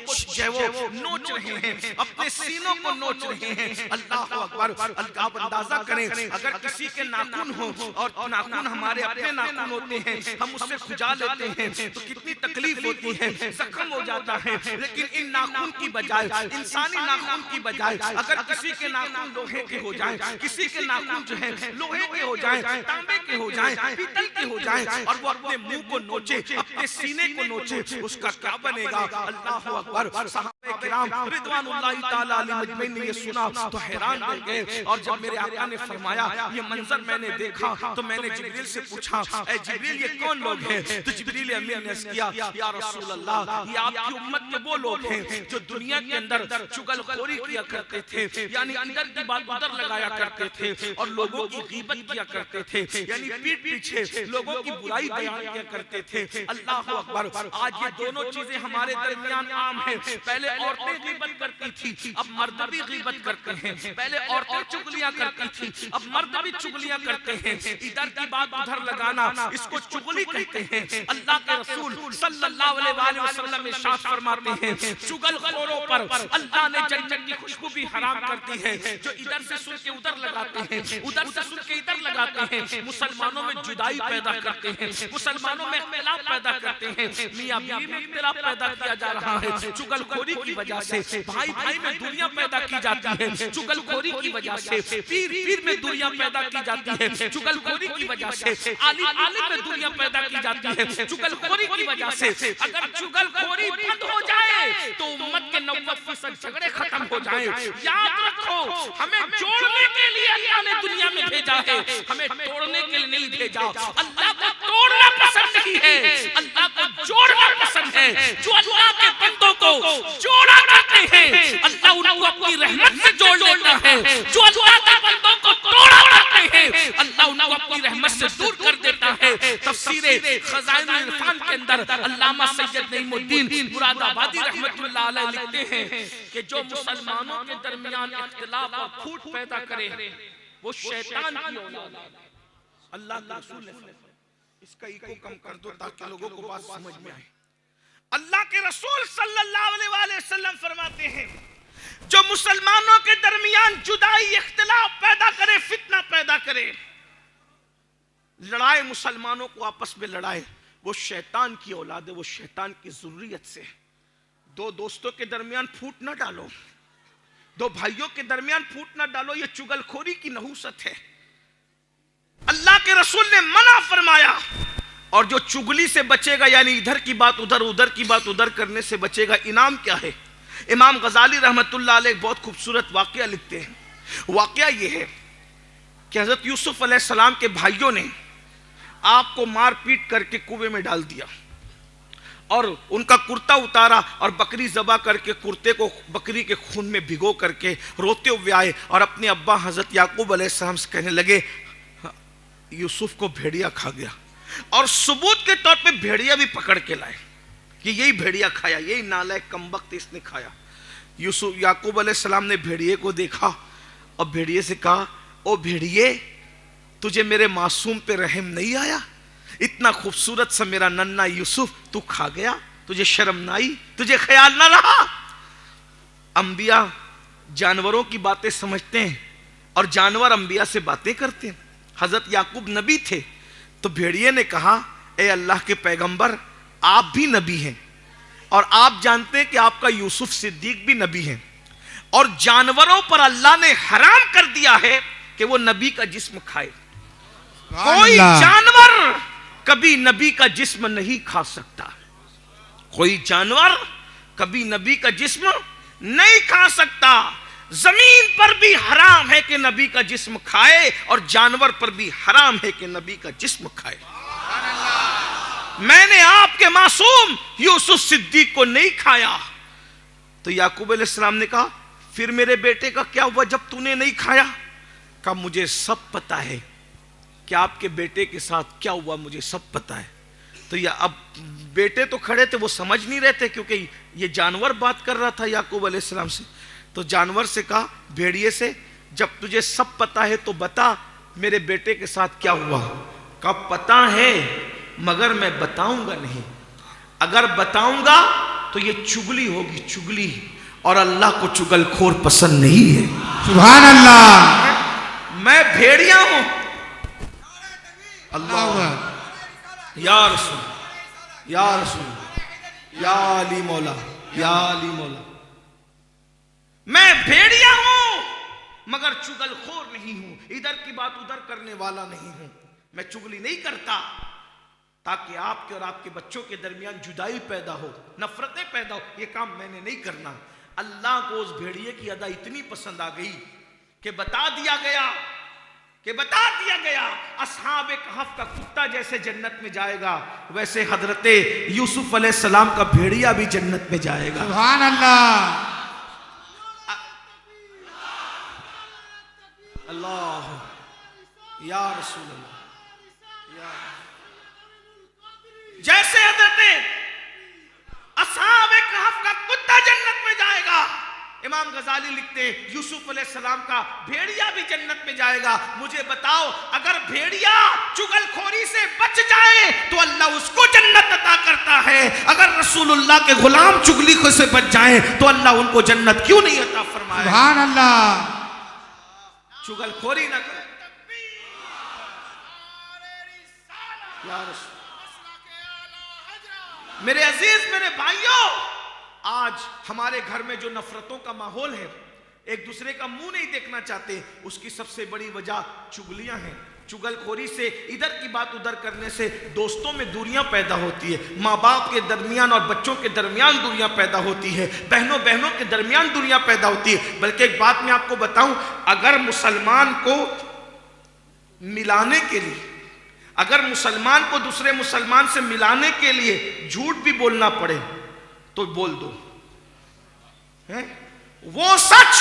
نوچ رہے ہیں، اپنے سینوں کو نوچ رہے ہیں۔ اللہ اکبر! آپ اندازہ کریں اگر کسی کے ناخن ہوں اور ناخن ہمارے اپنے ناخن ہوتے ہیں، ہم اس سے کھجا لیتے ہیں تو کتنی تکلیف ہوتی ہے، زخم ہو جاتا ہے۔ لیکن ان ناخن کی بجائے، انسانی ناخن کی بجائے اگر کسی کے ناخن لوہے کے ہو جائیں، کسی کے ناخن جو ہیں لوہے کے ہو جائیں، تانبے کے ہو جائیں، پیتل کے ہو جائیں اور وہ اپنے منہ کو نوچے، اپنے سینے کو نوچے، اس کا کیا بنے گا؟ اللہ اکبر! صحابہ کرام رضوان اللہ تعالیٰ علیہ مجمعین نے یہ سنا تو حیران رہ گئے، اور جب میرے آقا نے فرمایا یہ منظر میں نے دیکھا تو میں نے جبریل سے پوچھا اے جبریل یہ کون لوگ ہیں؟ تو جبریل امین نے کیا یا رسول اللہ یہ آپ کی امت کے وہ لوگ ہیں جو دنیا کے اندر چغل خوری کیا کرتے تھے، یعنی ادھر کی بات ادھر لگایا کرتے تھے اور لوگوں کی غیبت کیا کرتے تھے، یعنی پیٹ پیچھے لوگوں کی برائی بیان کیا کرتے تھے۔ اللہ اکبر! آج یہ دونوں چیزیں ہمارے درمیان عام ہیں۔ پہلے عورتیں غیبت کرتی تھی، اب مرد بھی غیبت کرتے ہیں۔ پہلے عورتیں چغلیاں کرتی تھی، اب مرد بھی چغلیاں کرتے ہیں۔ ادھر کی بات ادھر لگانا اس کو چغلی کہتے ہیں۔ اللہ کے رسول صلی اللہ علیہ وآلہ وسلم ارشاد فرماتے ہیں چغل خوروں پر اللہ نے جنت کی خوشبو بھی حرام کر دی ہے، جو ادھر سے سن کے ادھر لگاتے لگاتے ہیں, ادھر سے سن کے ادھر لگاتے ہیں, مسلمانوں میں جدائی پیدا کرتے ہیں, مسلمانوں میں اختلاف پیدا کرتے ہیں, میاں بیوی میں اختلاف پیدا کیا جا رہا ہے چغل خوری کی وجہ سے, بھائی بھائی میں دنیا پیدا کی جاتی ہے چغل خوری کی وجہ سے, پیر پیر میں دنیا پیدا کی جاتی ہے چغل خوری کی وجہ سے, عالم عالم میں دنیا پیدا کی جاتی ہے چغل خوری کی وجہ سے. اگر چغل خوری بند ہو جائے تو امت کے 90% جھگڑے ختم ہو جائیں. یاد رکھو ہمیں جوڑنے کے لیے اللہ نے دنیا میں بھیجا ہے, ہمیں توڑنے کے لیے نہیں بھیجا. اللہ کو توڑنا پسند نہیں ہے, اللہ کو جوڑنا پسند ہے. جو اللہ کے بندوں کو جوڑا کرتے ہیں اللہ ان کو اپنی رحمت سے جوڑ لیتا ہے, جو اللہ کے بندوں کو توڑا کرتے ہیں اللہ ان کو اپنی رحمت سے دور کر دیتا ہے. تفسیر خزائن العرفان کے اندر علامہ سید نعیم الدین مراد آبادی رحمت اللہ علیہ لکھتے ہیں کہ جو مسلمانوں کے درمیان اختلاف اور پھوٹ پیدا کرے وہ شیطان کی اولاد ہے. اللہ کے رسول نے اس کا ایکو کم کر دو تاکہ لوگوں کو بات سمجھ میں آئے. اللہ کے رسول صلی اللہ علیہ وسلم فرماتے ہیں جو مسلمانوں کے درمیان جدائی اختلاف پیدا کرے, فتنہ پیدا کرے, لڑائے مسلمانوں کو آپس میں لڑائے, وہ شیطان کی اولاد ہے, وہ شیطان کی ذریت سے. دو دوستوں کے درمیان پھوٹ نہ ڈالو, دو بھائیوں کے درمیان پھوٹ نہ ڈالو, یہ چغل خوری کی نحوست ہے. اللہ کے رسول نے منع فرمایا. اور جو چغلی سے بچے گا یعنی ادھر کی بات ادھر, ادھر کی بات ادھر کرنے سے بچے گا, انعام کیا ہے؟ امام غزالی رحمت اللہ علیہ بہت خوبصورت واقعہ لکھتے ہیں. واقعہ یہ ہے کہ حضرت یوسف علیہ السلام کے بھائیوں نے آپ کو مار پیٹ کر کے کنویں میں ڈال دیا اور ان کا کرتا اتارا اور بکری ذبح کر کے کرتے کو بکری کے خون میں بھگو کر کے روتے ہوئے آئے اور اپنے ابا حضرت یعقوب علیہ السلام سے کہنے لگے یوسف کو بھیڑیا کھا گیا. اور ثبوت کے طور پہ بھیڑیا بھی پکڑ کے لائے کہ یہی بھیڑیا کھایا, یہی نالائق کمبخت اس نے کھایا. یوسف یعقوب علیہ السلام نے بھیڑیے کو دیکھا اور بھیڑیے سے کہا او بھیڑیے تجھے میرے معصوم پہ رحم نہیں آیا؟ اتنا خوبصورت سا میرا ننھا یوسف تو کھا گیا, تجھے شرم نہ آئی, تجھے خیال نہ رہا؟ انبیاء جانوروں کی باتیں سمجھتے ہیں اور جانور انبیاء سے باتیں کرتے ہیں. حضرت یعقوب نبی تھے تو بھیڑیے نے کہا اے اللہ کے پیغمبر آپ بھی نبی ہیں اور آپ جانتے ہیں کہ آپ کا یوسف صدیق بھی نبی ہیں, اور جانوروں پر اللہ نے حرام کر دیا ہے کہ وہ نبی کا جسم کھائے. کوئی جانور کبھی نبی کا جسم نہیں کھا سکتا, کوئی جانور کبھی نبی کا جسم نہیں کھا سکتا. زمین پر بھی حرام ہے کہ نبی کا جسم کھائے اور جانور پر بھی حرام ہے کہ نبی کا جسم کھائے. میں نے آپ کے معصوم یوسف صدیق کو نہیں کھایا. تو یعقوب علیہ السلام نے کہا پھر میرے بیٹے کا کیا ہوا جب تو نے نہیں کھایا؟ کہا مجھے سب پتا ہے کہ آپ کے بیٹے کے ساتھ کیا ہوا, مجھے سب پتا ہے. تو یہ اب بیٹے تو کھڑے تھے, وہ سمجھ نہیں رہتے کیونکہ یہ جانور بات کر رہا تھا یعقوب علیہ السلام سے. تو جانور سے کہا بھیڑیے سے جب تجھے سب پتا ہے تو بتا میرے بیٹے کے ساتھ کیا ہوا؟ کہا پتا ہے مگر میں بتاؤں گا نہیں, اگر بتاؤں گا تو یہ چگلی ہوگی, چگلی, اور اللہ کو چگل خور پسند نہیں ہے. سبحان اللہ. میں بھیڑیا ہوں. اللہ یا رسول یا رسول یا علی مولا یا علی مولا. میں بھیڑیا ہوں مگر چگل خور نہیں ہوں, ادھر کی بات ادھر کرنے والا نہیں ہوں. میں چگلی نہیں کرتا تاکہ آپ کے اور آپ کے بچوں کے درمیان جدائی پیدا ہو, نفرتیں پیدا ہو. یہ کام میں نے نہیں کرنا. اللہ کو اس بھیڑیے کی ادا اتنی پسند آ گئی کہ بتا دیا گیا اصحاب کہف کا کتا جیسے جنت میں جائے گا ویسے حضرت یوسف علیہ السلام کا بھیڑیا بھی جنت میں جائے گا. سبحان اللہ. اللہ یا رسول اللہ. جیسے حضرت اصحاب کہف کا کتا جنت میں جائے گا, امام غزالی لکھتے ہیں یوسف علیہ السلام کا بھیڑیا بھی جنت میں جائے گا. مجھے بتاؤ اگر بھیڑیا چغل خوری سے بچ جائے تو اللہ اس کو جنت عطا کرتا ہے, اگر رسول اللہ کے غلام چغلی سے بچ جائیں تو اللہ ان کو جنت کیوں نہیں عطا فرمائے؟ سبحان اللہ. چگل خوری نہ کرو. یا رسول. میرے عزیز، میرے بھائیوں، آج ہمارے گھر میں جو نفرتوں کا ماحول ہے، ایک دوسرے کا منہ نہیں دیکھنا چاہتے، اس کی سب سے بڑی وجہ چگلیاں ہیں. چگل خوری سے، ادھر کی بات ادھر کرنے سے دوستوں میں دوریاں پیدا ہوتی ہے، ماں باپ کے درمیان اور بچوں کے درمیان دوریاں پیدا ہوتی ہے، بہنوں کے درمیان دوریاں پیدا ہوتی ہے. بلکہ ایک بات میں آپ کو بتاؤں، اگر مسلمان کو ملانے کے لیے، اگر مسلمان کو دوسرے مسلمان سے ملانے کے لیے جھوٹ بھی بولنا پڑے تو بول دو. وہ سچ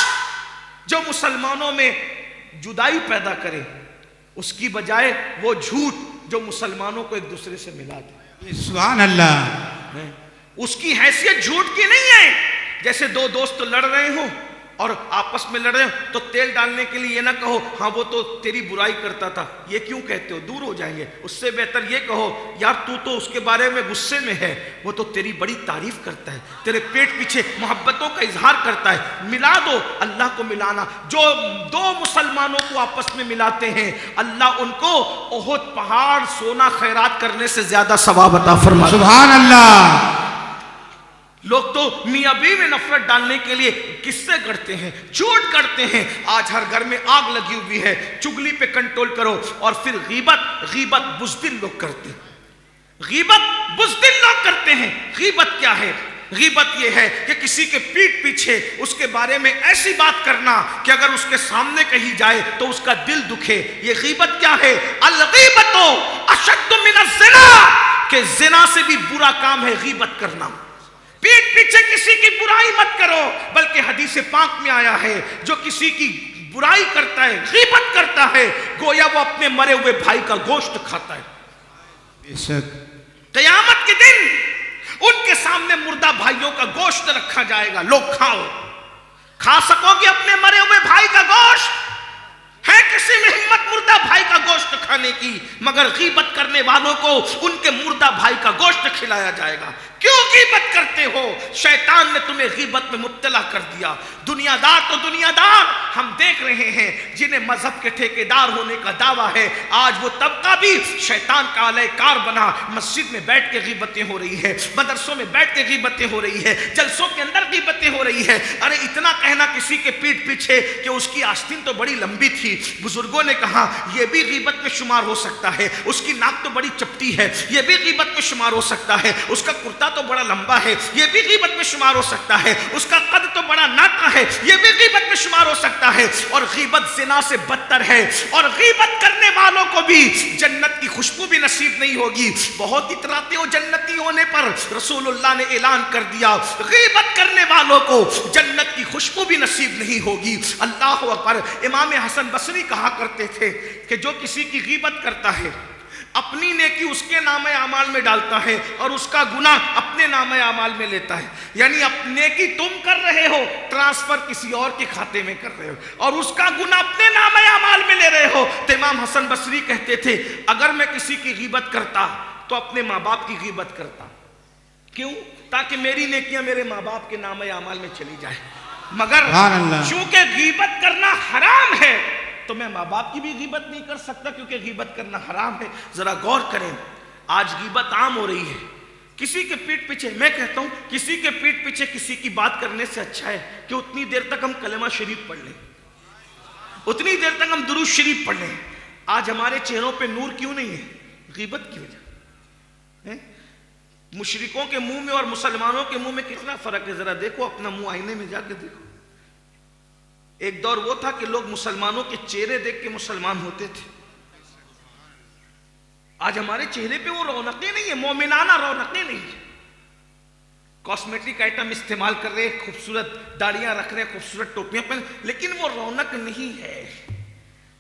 جو مسلمانوں میں جدائی پیدا کرے، اس کی بجائے وہ جھوٹ جو مسلمانوں کو ایک دوسرے سے ملا دے. سبحان اللہ. اس کی حیثیت جھوٹ کی نہیں ہے. جیسے دو دوست لڑ رہے ہوں اور آپس میں لڑ رہے ہوں تو تیل ڈالنے کے لیے یہ نہ کہو ہاں وہ تو تیری برائی کرتا تھا، یہ کیوں کہتے ہو، دور ہو جائیں گے. اس سے بہتر یہ کہو یار تو اس کے بارے میں غصے میں ہے، وہ تو تیری بڑی تعریف کرتا ہے، تیرے پیٹ پیچھے محبتوں کا اظہار کرتا ہے. ملا دو. اللہ کو ملانا، جو دو مسلمانوں کو آپس میں ملاتے ہیں، اللہ ان کو احد پہاڑ سونا خیرات کرنے سے زیادہ ثواب عطا فرماتا ہے. سبحان اللہ. لوگ تو میاں بیوی میں نفرت ڈالنے کے لیے قصے گڑھتے ہیں، جھوٹ گڑھتے ہیں. آج ہر گھر میں آگ لگی ہوئی ہے. چگلی پہ کنٹرول کرو. اور پھر غیبت بزدل لوگ کرتے ہیں. غیبت بزدل لوگ کرتے ہیں. غیبت کیا ہے؟ غیبت یہ ہے کہ کسی کے پیٹھ پیچھے اس کے بارے میں ایسی بات کرنا کہ اگر اس کے سامنے کہی جائے تو اس کا دل دکھے. یہ غیبت کیا ہے؟ الغیبت اشد من الزنا، کہ زنا سے بھی برا کام ہے غیبت کرنا. پیٹ پیچھے کسی کی برائی مت کرو. بلکہ حدیث پاک میں آیا ہے جو کسی کی برائی کرتا ہے، غیبت کرتا ہے، گویا وہ اپنے مرے ہوئے بھائی کا گوشت کھاتا ہے. بے شک. قیامت کے دن ان کے سامنے مردہ بھائیوں کا گوشت رکھا جائے گا. لوگ کھاؤ. کھا سکو گے اپنے مرے ہوئے بھائی کا گوشت؟ ہے کسی میں ہمت مردہ بھائی کا گوشت کھانے کی؟ مگر غیبت کرنے والوں کو ان کے مردہ بھائی کا گوشت کھلایا جائے گا. کیوں غیبت کرتے ہو؟ شیطان نے تمہیں غیبت میں مبتلا کر دیا. دنیا دار تو دنیا دار ہم دیکھ رہے ہیں جنہیں مذہب کے ٹھیکیدار ہونے کا دعویٰ ہے، آج وہ طبقہ بھی شیطان کا اہل کار بنا. مسجد میں بیٹھ کے غیبتیں ہو رہی ہے، مدرسوں میں بیٹھ کے غیبتیں ہو رہی ہے، جلسوں کے اندر غیبتیں ہو رہی ہے. ارے اتنا کہنا کسی کے پیٹھ پیچھے کہ اس کی آستین تو بڑی لمبی تھی، بزرگوں نے کہا یہ بھی غیبت میں شمار ہو سکتا ہے. اس کی ناک تو بڑی چپٹی ہے، یہ بھی غیبت میں شمار ہو سکتا ہے. اس کا کرتا تو بڑا لمبا ہے، یہ بھی غیبت میں شمار ہو سکتا ہے. اس کا قد تو بڑا ناٹا ہے، یہ بھی غیبت میں شمار ہو سکتا ہے. اور غیبت زنا سے بدتر ہے. اور غیبت کرنے والوں کو بھی جنت کی خوشبو بھی نصیب نہیں ہوگی. بہت اتراتے ہو جنتی ہونے پر، رسول اللہ نے اعلان کر دیا غیبت کرنے والوں کو جنت کی خوشبو بھی نصیب نہیں ہوگی. اللہ اکبر. امام حسن بصری کہا کرتے تھے کہ جو کسی کی غیبت کرتا ہے اپنی نیکی اس کے نامہ اعمال میں ڈالتا ہے اور اس کا گناہ اپنے نامہ اعمال میں لیتا ہے. یعنی نیکی تم کر رہے ہو، ٹرانسفر کسی اور کے کھاتے میں کر رہے ہو، اور اس کا گناہ اپنے نامہ اعمال میں لے رہے ہو. تو امام حسن بصری کہتے تھے اگر میں کسی کی غیبت کرتا تو اپنے ماں باپ کی غیبت کرتا. کیوں؟ تاکہ میری نیکیاں میرے ماں باپ کے نامہ اعمال میں چلی جائیں. مگر چونکہ غیبت کرنا حرام ہے تو میں ماں باپ کی بھی غیبت نہیں کر سکتا کیونکہ غیبت کرنا حرام ہے. ذرا غور کریں، آج غیبت عام ہو رہی ہے. کسی کے پیٹھ پیچھے، میں کہتا ہوں کسی کے پیٹھ پیچھے کسی کی بات کرنے سے اچھا ہے کہ اتنی دیر تک ہم کلمہ شریف پڑھ لیں، اتنی دیر تک ہم درود شریف پڑھ لیں. آج ہمارے چہروں پہ نور کیوں نہیں ہے؟ غیبت کی وجہ. مشرکوں کے منہ میں اور مسلمانوں کے منہ میں کتنا فرق ہے؟ ذرا دیکھو اپنا منہ آئینے میں جا کے دیکھو. ایک دور وہ تھا کہ لوگ مسلمانوں کے چہرے دیکھ کے مسلمان ہوتے تھے. آج ہمارے چہرے پہ وہ رونقیں نہیں ہیں، مومنانہ رونقیں نہیں ہیں. کاسمیٹک آئٹم استعمال کر رہے، خوبصورت داڑیاں رکھ رہے، خوبصورت ٹوپیاں پہن، لیکن وہ رونق نہیں ہے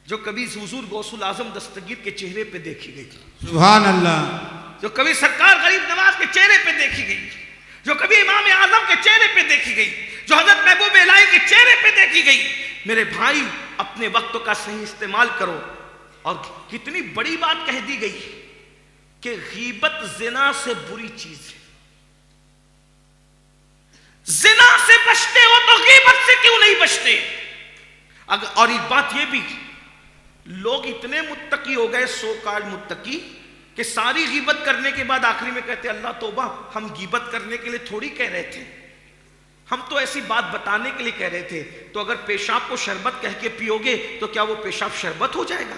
جو کبھی حضور غوث الاعظم دستگیر کے چہرے پہ دیکھی گئی. سبحان اللہ. جو کبھی سرکار غریب نواز کے چہرے پہ دیکھی گئی، جو کبھی امام اعظم کے چہرے پہ دیکھی گئی، جو حضرت محبوب الہی کے چہرے پہ دیکھی گئی. میرے بھائی اپنے وقت کا صحیح استعمال کرو. اور کتنی بڑی بات کہہ دی گئی کہ غیبت زنا سے بری چیز ہے. زنا سے بچتے ہو تو غیبت سے کیوں نہیں بچتے؟ اور ایک بات یہ بھی، لوگ اتنے متقی ہو گئے، سو کالڈ متقی، کہ ساری غیبت کرنے کے بعد آخری میں کہتے اللہ توبہ، ہم غیبت کرنے کے لیے تھوڑی کہہ رہے تھے، ہم تو ایسی بات بتانے کے لیے کہہ رہے تھے۔ تو اگر پیشاب کو شربت کہہ کے پیو گے تو کیا وہ پیشاب شربت ہو جائے گا؟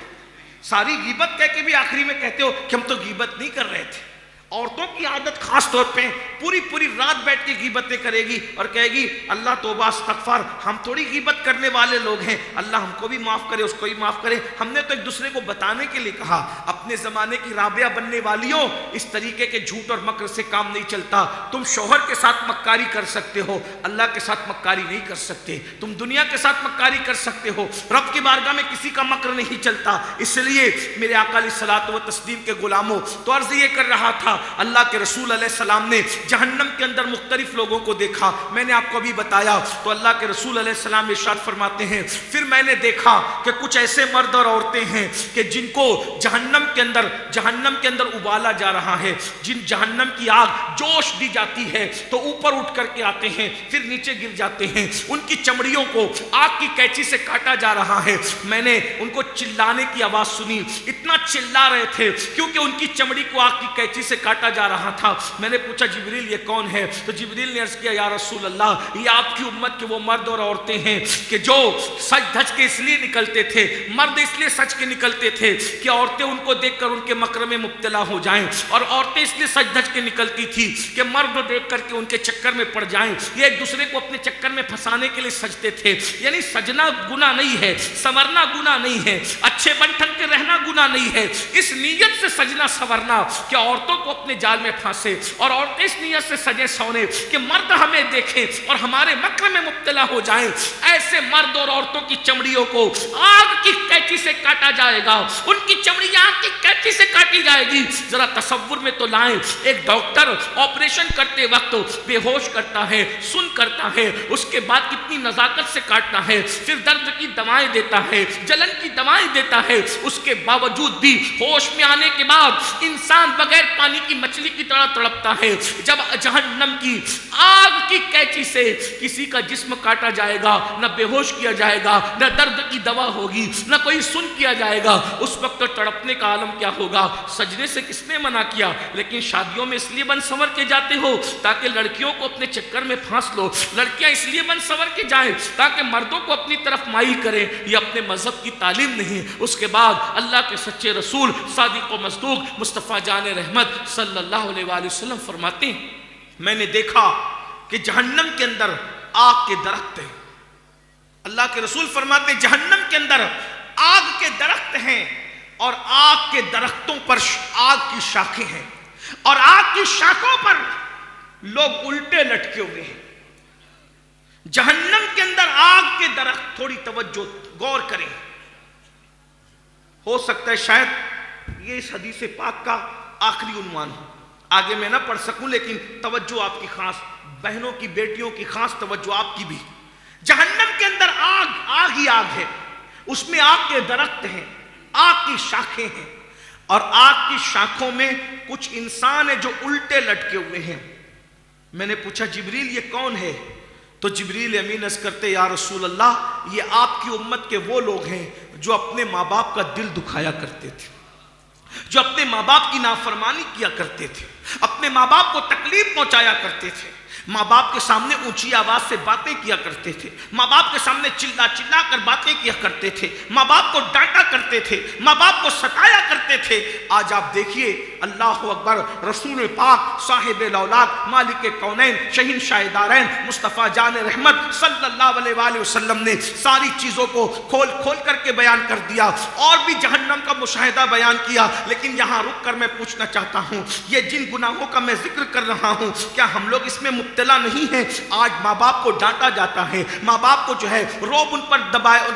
ساری غیبت کہہ کے بھی آخری میں کہتے ہو کہ ہم تو غیبت نہیں کر رہے تھے۔ عورتوں کی عادت خاص طور پہ پوری رات بیٹھ کے غیبتیں کرے گی اور کہے گی اللہ توبہ استغفار، ہم تھوڑی غیبت کرنے والے لوگ ہیں، اللہ ہم کو بھی معاف کرے، اس کو بھی معاف کرے، ہم نے تو ایک دوسرے کو بتانے کے لیے کہا۔ اپنے زمانے کی رابعہ بننے والیوں، اس طریقے کے جھوٹ اور مکر سے کام نہیں چلتا۔ تم شوہر کے ساتھ مکاری کر سکتے ہو، اللہ کے ساتھ مکاری نہیں کر سکتے۔ تم دنیا کے ساتھ مکاری کر سکتے ہو، رب کی بارگاہ میں کسی کا مکر نہیں چلتا۔ اس لیے میرے آقا علیہ الصلوۃ والتسلیم کے غلاموں، تو عرض یہ کر رہا تھا، اللہ کے رسول علیہ السلام نے جہنم کے اندر مختلف لوگوں کو دیکھا، میں نے آپ کو ابھی بتایا۔ تو اللہ کے رسول علیہ السلام ارشاد فرماتے ہیں پھر میں نے دیکھا کہ کچھ ایسے مرد اور عورتیں ہیں کہ جن کو جہنم کے اندر ابالا جا رہا ہے، جن جہنم کی آگ جوش دی جاتی ہے تو اوپر اٹھ کر کے آتے ہیں، پھر نیچے گر جاتے ہیں، ان کی چمڑیوں کو آگ کی قینچی سے کاٹا جا رہا ہے۔ میں نے ان کو چلانے کی آواز سنی، اتنا چلا رہے تھے کیونکہ ان کی چمڑی کو آگ کی قینچی سے کاٹا جا رہا تھا۔ میں نے پوچھا جبریل یہ کون ہے؟ تو جبریل نے عرض کیا یا رسول اللہ، یہ آپ کی امت کے وہ مرد اور عورتیں ہیں کہ جو سج دھج کے اس لیے نکلتے تھے، مرد اس لیے سج کے نکلتے تھے کہ عورتیں ان کو دیکھ کر ان کے مکر میں مبتلا ہو جائیں، اور عورتیں اس لیے سج دھج کے نکلتی تھی کہ مرد دیکھ کر کے ان کے چکر میں پڑ جائیں۔ یہ ایک دوسرے کو اپنے چکر میں پھنسانے کے لیے سجتے تھے۔ یعنی سجنا گناہ نہیں ہے، سنورنا گناہ نہیں ہے، اچھے بن ٹھن کے رہنا گناہ نہیں ہے، اس نیت سے سجنا سنورنا کہ عورتوں کو اپنے جال میں پھانسے، اور عورتیں اس نیت سے سجے سونے کہ مرد ہمیں دیکھیں اور ہمارے مکر میں مبتلا ہو جائیں۔ ایسے مرد اور عورتوں کی چمڑیوں کو آگ کی قینچی سے کاٹا جائے گا، ان کی چمڑی آگ کی قینچی سے کاٹی جائے گی۔ ذرا تصور میں تو لائیں، ایک ڈاکٹر آپریشن کرتے وقت بے ہوش کرتا ہے، سن کرتا ہے، اس کے بعد کتنی نزاکت سے کاٹتا ہے، پھر درد کی دوائیں دیتا ہے، جلن کی دوائیں دیتا ہے، اس کے باوجود بھی ہوش میں آنے کے بعد انسان بغیر پانی کی مچھلی کی طرح تڑپتا ہے۔ جب جہنم کی آگ کی قینچی سے کسی کا جسم کاٹا جائے گا، نہ بے ہوش کیا جائے گا، نہ درد کی دوا ہوگی، نہ کوئی سن کیا جائے گا، اس وقت تڑپنے کا عالم کیا ہوگا؟ سجنے سے کس نے منع کیا؟ لیکن شادیوں میں اس لیے بن سنور کے جاتے ہو تاکہ لڑکیوں کو اپنے چکر میں پھانس لو، لڑکیاں اس لیے بن سنور کے جائیں تاکہ مردوں کو اپنی طرف مائل کریں۔ یہ اپنے مذہب کی تعلیم نہیں۔ اس کے بعد اللہ کے سچے رسول صادق و مصدوق مصطفیٰ جان رحمت صلی اللہ علیہ وآلہ وسلم فرماتے ہیں میں نے دیکھا کہ جہنم کے اندر آگ کے درخت ہیں۔ اللہ کے رسول فرماتے ہیں جہنم کے اندر آگ کے درخت ہیں، اور آگ کے درختوں پر آگ کی شاخیں ہیں، اور آگ کی شاخوں پر لوگ الٹے لٹکے ہوئے ہیں۔ جہنم کے اندر آگ کے درخت، تھوڑی توجہ غور کریں، ہو سکتا ہے شاید یہ اس حدیث پاک کا آخری عنوان ہو، آگے میں نہ پڑھ سکوں، لیکن توجہ آپ کی خاص، بہنوں کی بیٹیوں کی خاص توجہ آپ کی بھی۔ جہنم کے اندر آگ ہی آگ ہے، اس میں آگ کے درخت ہیں، آگ کی شاخیں ہیں، اور آگ کی شاخوں میں کچھ انسان ہیں جو الٹے لٹکے ہوئے ہیں۔ میں نے پوچھا جبریل یہ کون ہے؟ تو جبریل امین عرض کرتے یا رسول اللہ، یہ آپ کی امت کے وہ لوگ ہیں جو اپنے ماں باپ کا دل دکھایا کرتے تھے، جو اپنے ماں باپ کی نافرمانی کیا کرتے تھے، اپنے ماں باپ کو تکلیف پہنچایا کرتے تھے، ماں باپ کے سامنے اونچی آواز سے باتیں کیا کرتے تھے، ماں باپ کے سامنے چلا چلا کر باتیں کیا کرتے تھے، ماں باپ کو ڈانٹا کرتے تھے، ماں باپ کو ستایا کرتے تھے۔ آج آپ دیکھیے اللہ اکبر، رسول پاک صاحب الاولاد مالک کونین شہنشاہ دارین مصطفیٰ جان رحمت صلی اللہ علیہ وآلہ وسلم نے ساری چیزوں کو کھول کھول کر کے بیان کر دیا، اور بھی جہنم کا مشاہدہ بیان کیا۔ لیکن یہاں رک کر میں پوچھنا چاہتا ہوں، یہ جن گناہوں کا میں ذکر کر رہا ہوں، کیا ہم لوگ اس میں مبتلا نہیں ہے؟ آج ماں باپ کو ڈانٹا جاتا ہے، ماں باپ کو جو ہے روب ان پر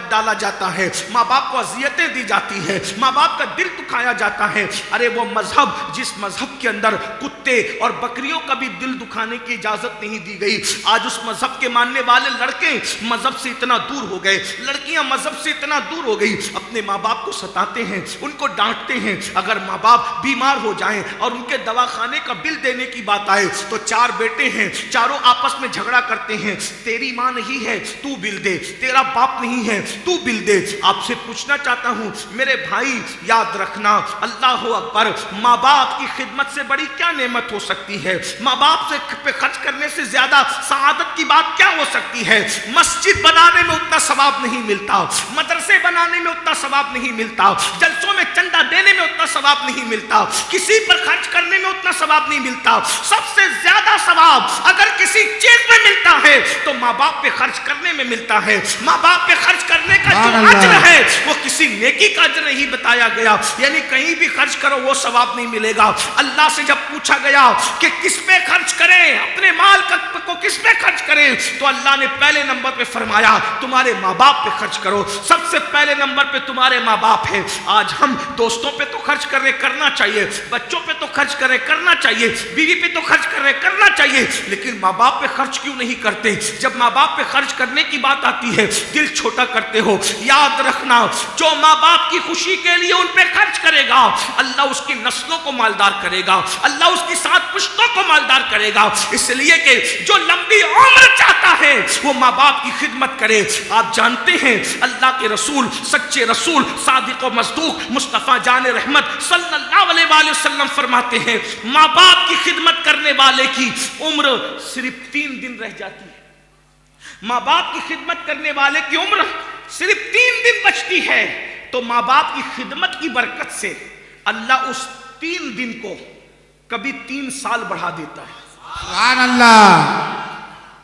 ڈالا جاتا ہے، ماں باپ کو اذیتیں دی جاتی ہے، ماں باپ کا دل دکھایا جاتا ہے۔ ارے وہ مذہب جس مذہب کے اندر کتے اور بکریوں کا بھی دل دکھانے کی اجازت نہیں دی گئی، آج اس مذہب کے ماننے والے لڑکے مذہب سے اتنا دور ہو گئے، لڑکیاں مذہب سے اتنا دور ہو گئی، اپنے ماں باپ کو ستاتے ہیں، ان کو ڈانٹتے ہیں۔ اگر ماں باپ بیمار ہو جائیں اور ان کے دواخانے کا بل دینے کی بات آئے تو چار بیٹے ہیں، چاروں آپس میں جھگڑا کرتے ہیں، تیری ماں نہیں ہے تو بل دے، تیرا باپ نہیں ہے تو بل دے۔ آپ سے پوچھنا چاہتا ہوں میرے بھائی، یاد رکھنا، اللہ اکبر، ماں باپ کی خدمت سے بڑی کیا نعمت ہو سکتی ہے؟ ماں باپ سے پہ خرچ کرنے سے زیادہ سعادت کی بات کیا ہو سکتی ہے؟ مسجد بنانے میں اتنا ثواب نہیں ملتا، مدرسے بنانے میں اتنا ثواب نہیں ملتا، جلسوں میں چندہ دینے میں اتنا ثواب نہیں ملتا، کسی پر خرچ کرنے میں اتنا ثواب نہیں ملتا۔ سب سے زیادہ ثواب اگر کسی چیز میں ملتا ہے تو ماں باپ پہ خرچ کرنے میں ملتا ہے۔ ماں باپ پہ خرچ کرنے کا جو اجر ہے وہ کسی نیکی کا اجر نہیں بتایا گیا، یعنی کہیں بھی خرچ کرو وہ ثواب نہیں ملے گا۔ اللہ سے جب پوچھا گیا کہ کس پہ خرچ کریں، اپنے مال کو کس پہ خرچ کریں، تو اللہ نے پہلے نمبر پہ فرمایا تمہارے ماں باپ پہ خرچ کرو۔ سب سے پہلے نمبر پہ تمہارے ماں باپ ہے۔ آج ہم دوستوں پہ تو خرچ کرنا چاہیے، بچوں پہ تو خرچ کرنا چاہیے، بیوی پہ تو خرچ کرنا چاہیے، لیکن ماں باپ پہ خرچ کیوں نہیں کرتے؟ جب ماں باپ پہ خرچ کرنے کی بات آتی ہے دل چھوٹا کرتے ہو۔ یاد رکھنا، جو ماں باپ کی خوشی کے لیے ان پہ خرچ کرے گا اللہ اس کی نسلوں کو مالدار کرے گا، اللہ اس کی 7 پشتوں کو مالدار کرے گا، اس لیے کہ جو لمبی عمر چاہتا ہے وہ ماں باپ کی خدمت کرے۔ آپ جانتے ہیں اللہ کے رسول، سچے رسول، صادق و مصدوق مصطفیٰ جان رحمت صلی اللہ علیہ وآلہ وسلم فرماتے ہیں ماں باپ کی خدمت کرنے والے کی عمر صرف 3 دن رہ جاتی ہے۔ ماں باپ کی خدمت کرنے والے کی عمر صرف 3 دن بچتی ہے، تو ماں باپ کی خدمت کی برکت سے اللہ اس 3 دن کو کبھی 3 سال بڑھا دیتا ہے۔ سبحان اللہ۔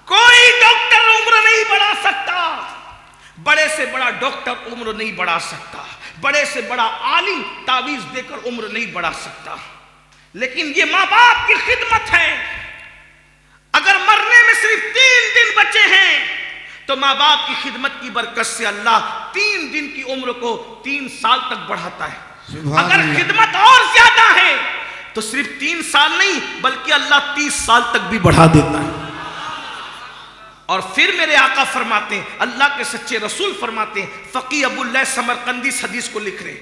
کوئی ڈاکٹر عمر نہیں بڑھا سکتا، بڑے سے بڑا ڈاکٹر عمر نہیں بڑھا سکتا، بڑے سے بڑا عالم تعویذ دے کر عمر نہیں بڑھا سکتا، لیکن یہ ماں باپ کی خدمت ہے۔ اگر مرنے میں صرف 3 دن بچے ہیں تو ماں باپ کی خدمت کی برکت سے اللہ 3 دن کی عمر کو 3 سال تک بڑھاتا ہے۔ اگر خدمت اور زیادہ ہے تو صرف 3 سال نہیں بلکہ اللہ 30 سال تک بھی بڑھا دیتا ہے۔ اور پھر میرے آقا فرماتے ہیں، اللہ کے سچے رسول فرماتے ہیں، فقی ابو اللہ سمرقندی اس حدیث کو لکھ رہے،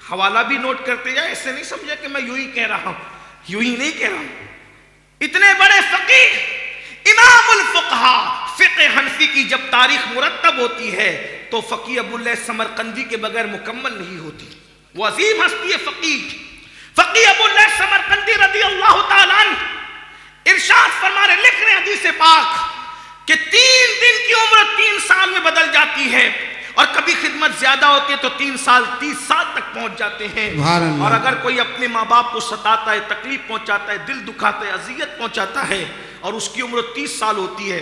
حوالہ بھی نوٹ کرتے جائے، ایسے نہیں سمجھے کہ میں یوں ہی کہہ رہا ہوں، یوں ہی نہیں کہہ رہا ہوں۔ اتنے بڑے فقیہ، امام الفقہا، فقہ حنفی کی جب تاریخ مرتب ہوتی ہے تو فقی ابو اللہ سمرقندی کے بغیر مکمل نہیں ہوتی۔ وہ عظیم ہستی ہے فقیہ، فقی ابو اللہ سمرقندی رضی اللہ تعالیٰ عنہ ارشاد فرما رہے، لکھ رہے حدیث پاک کہ 3 دن کی عمر 3 سال میں بدل جاتی ہے، اور کبھی خدمت زیادہ ہوتی ہے تو 3 سال 30 سال تک پہنچ جاتے ہیں۔ اور اگر کوئی اپنے ماں باپ کو ستاتا ہے، تکلیف پہنچاتا ہے، دل دکھاتا ہے، اذیت پہنچاتا ہے، اور اس کی عمر 30 سال ہوتی ہے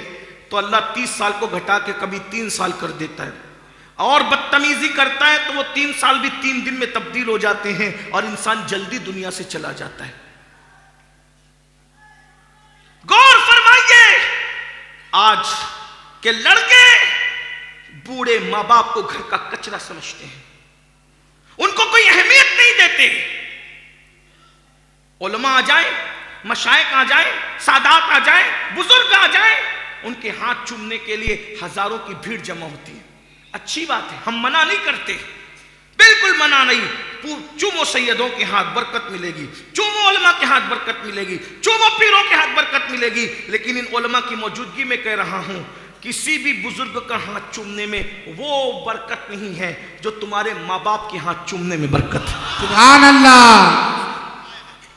تو اللہ 30 سال کو گھٹا کے کبھی 3 سال کر دیتا ہے، اور بدتمیزی کرتا ہے تو وہ 3 سال بھی 3 دن میں تبدیل ہو جاتے ہیں اور انسان جلدی دنیا سے چلا جاتا ہے۔ غور فرمائیے، آج کے لڑکے بوڑھے ماں باپ کو گھر کا کچرا سمجھتے ہیں، ان کو کوئی اہمیت نہیں دیتے۔ علماء آ جائیں، مشائخ آ جائیں، سادات آ جائیں، بزرگ آ جائیں، ان کے ہاتھ چومنے کے لیے ہزاروں کی بھیڑ جمع ہوتی ہے۔ اچھی بات ہے، ہم منع نہیں کرتے، بالکل منع نہیں، چومو سیدوں کے ہاتھ برکت ملے گی، چومو علماء کے ہاتھ برکت ملے گی، چومو پیروں کے ہاتھ برکت ملے گی، لیکن ان علماء کی موجودگی میں کہہ رہا ہوں کسی بھی بزرگ کا ہاتھ چومنے میں وہ برکت نہیں ہے جو تمہارے ماں باپ کے ہاتھ چومنے میں برکت ہے۔ سبحان اللہ۔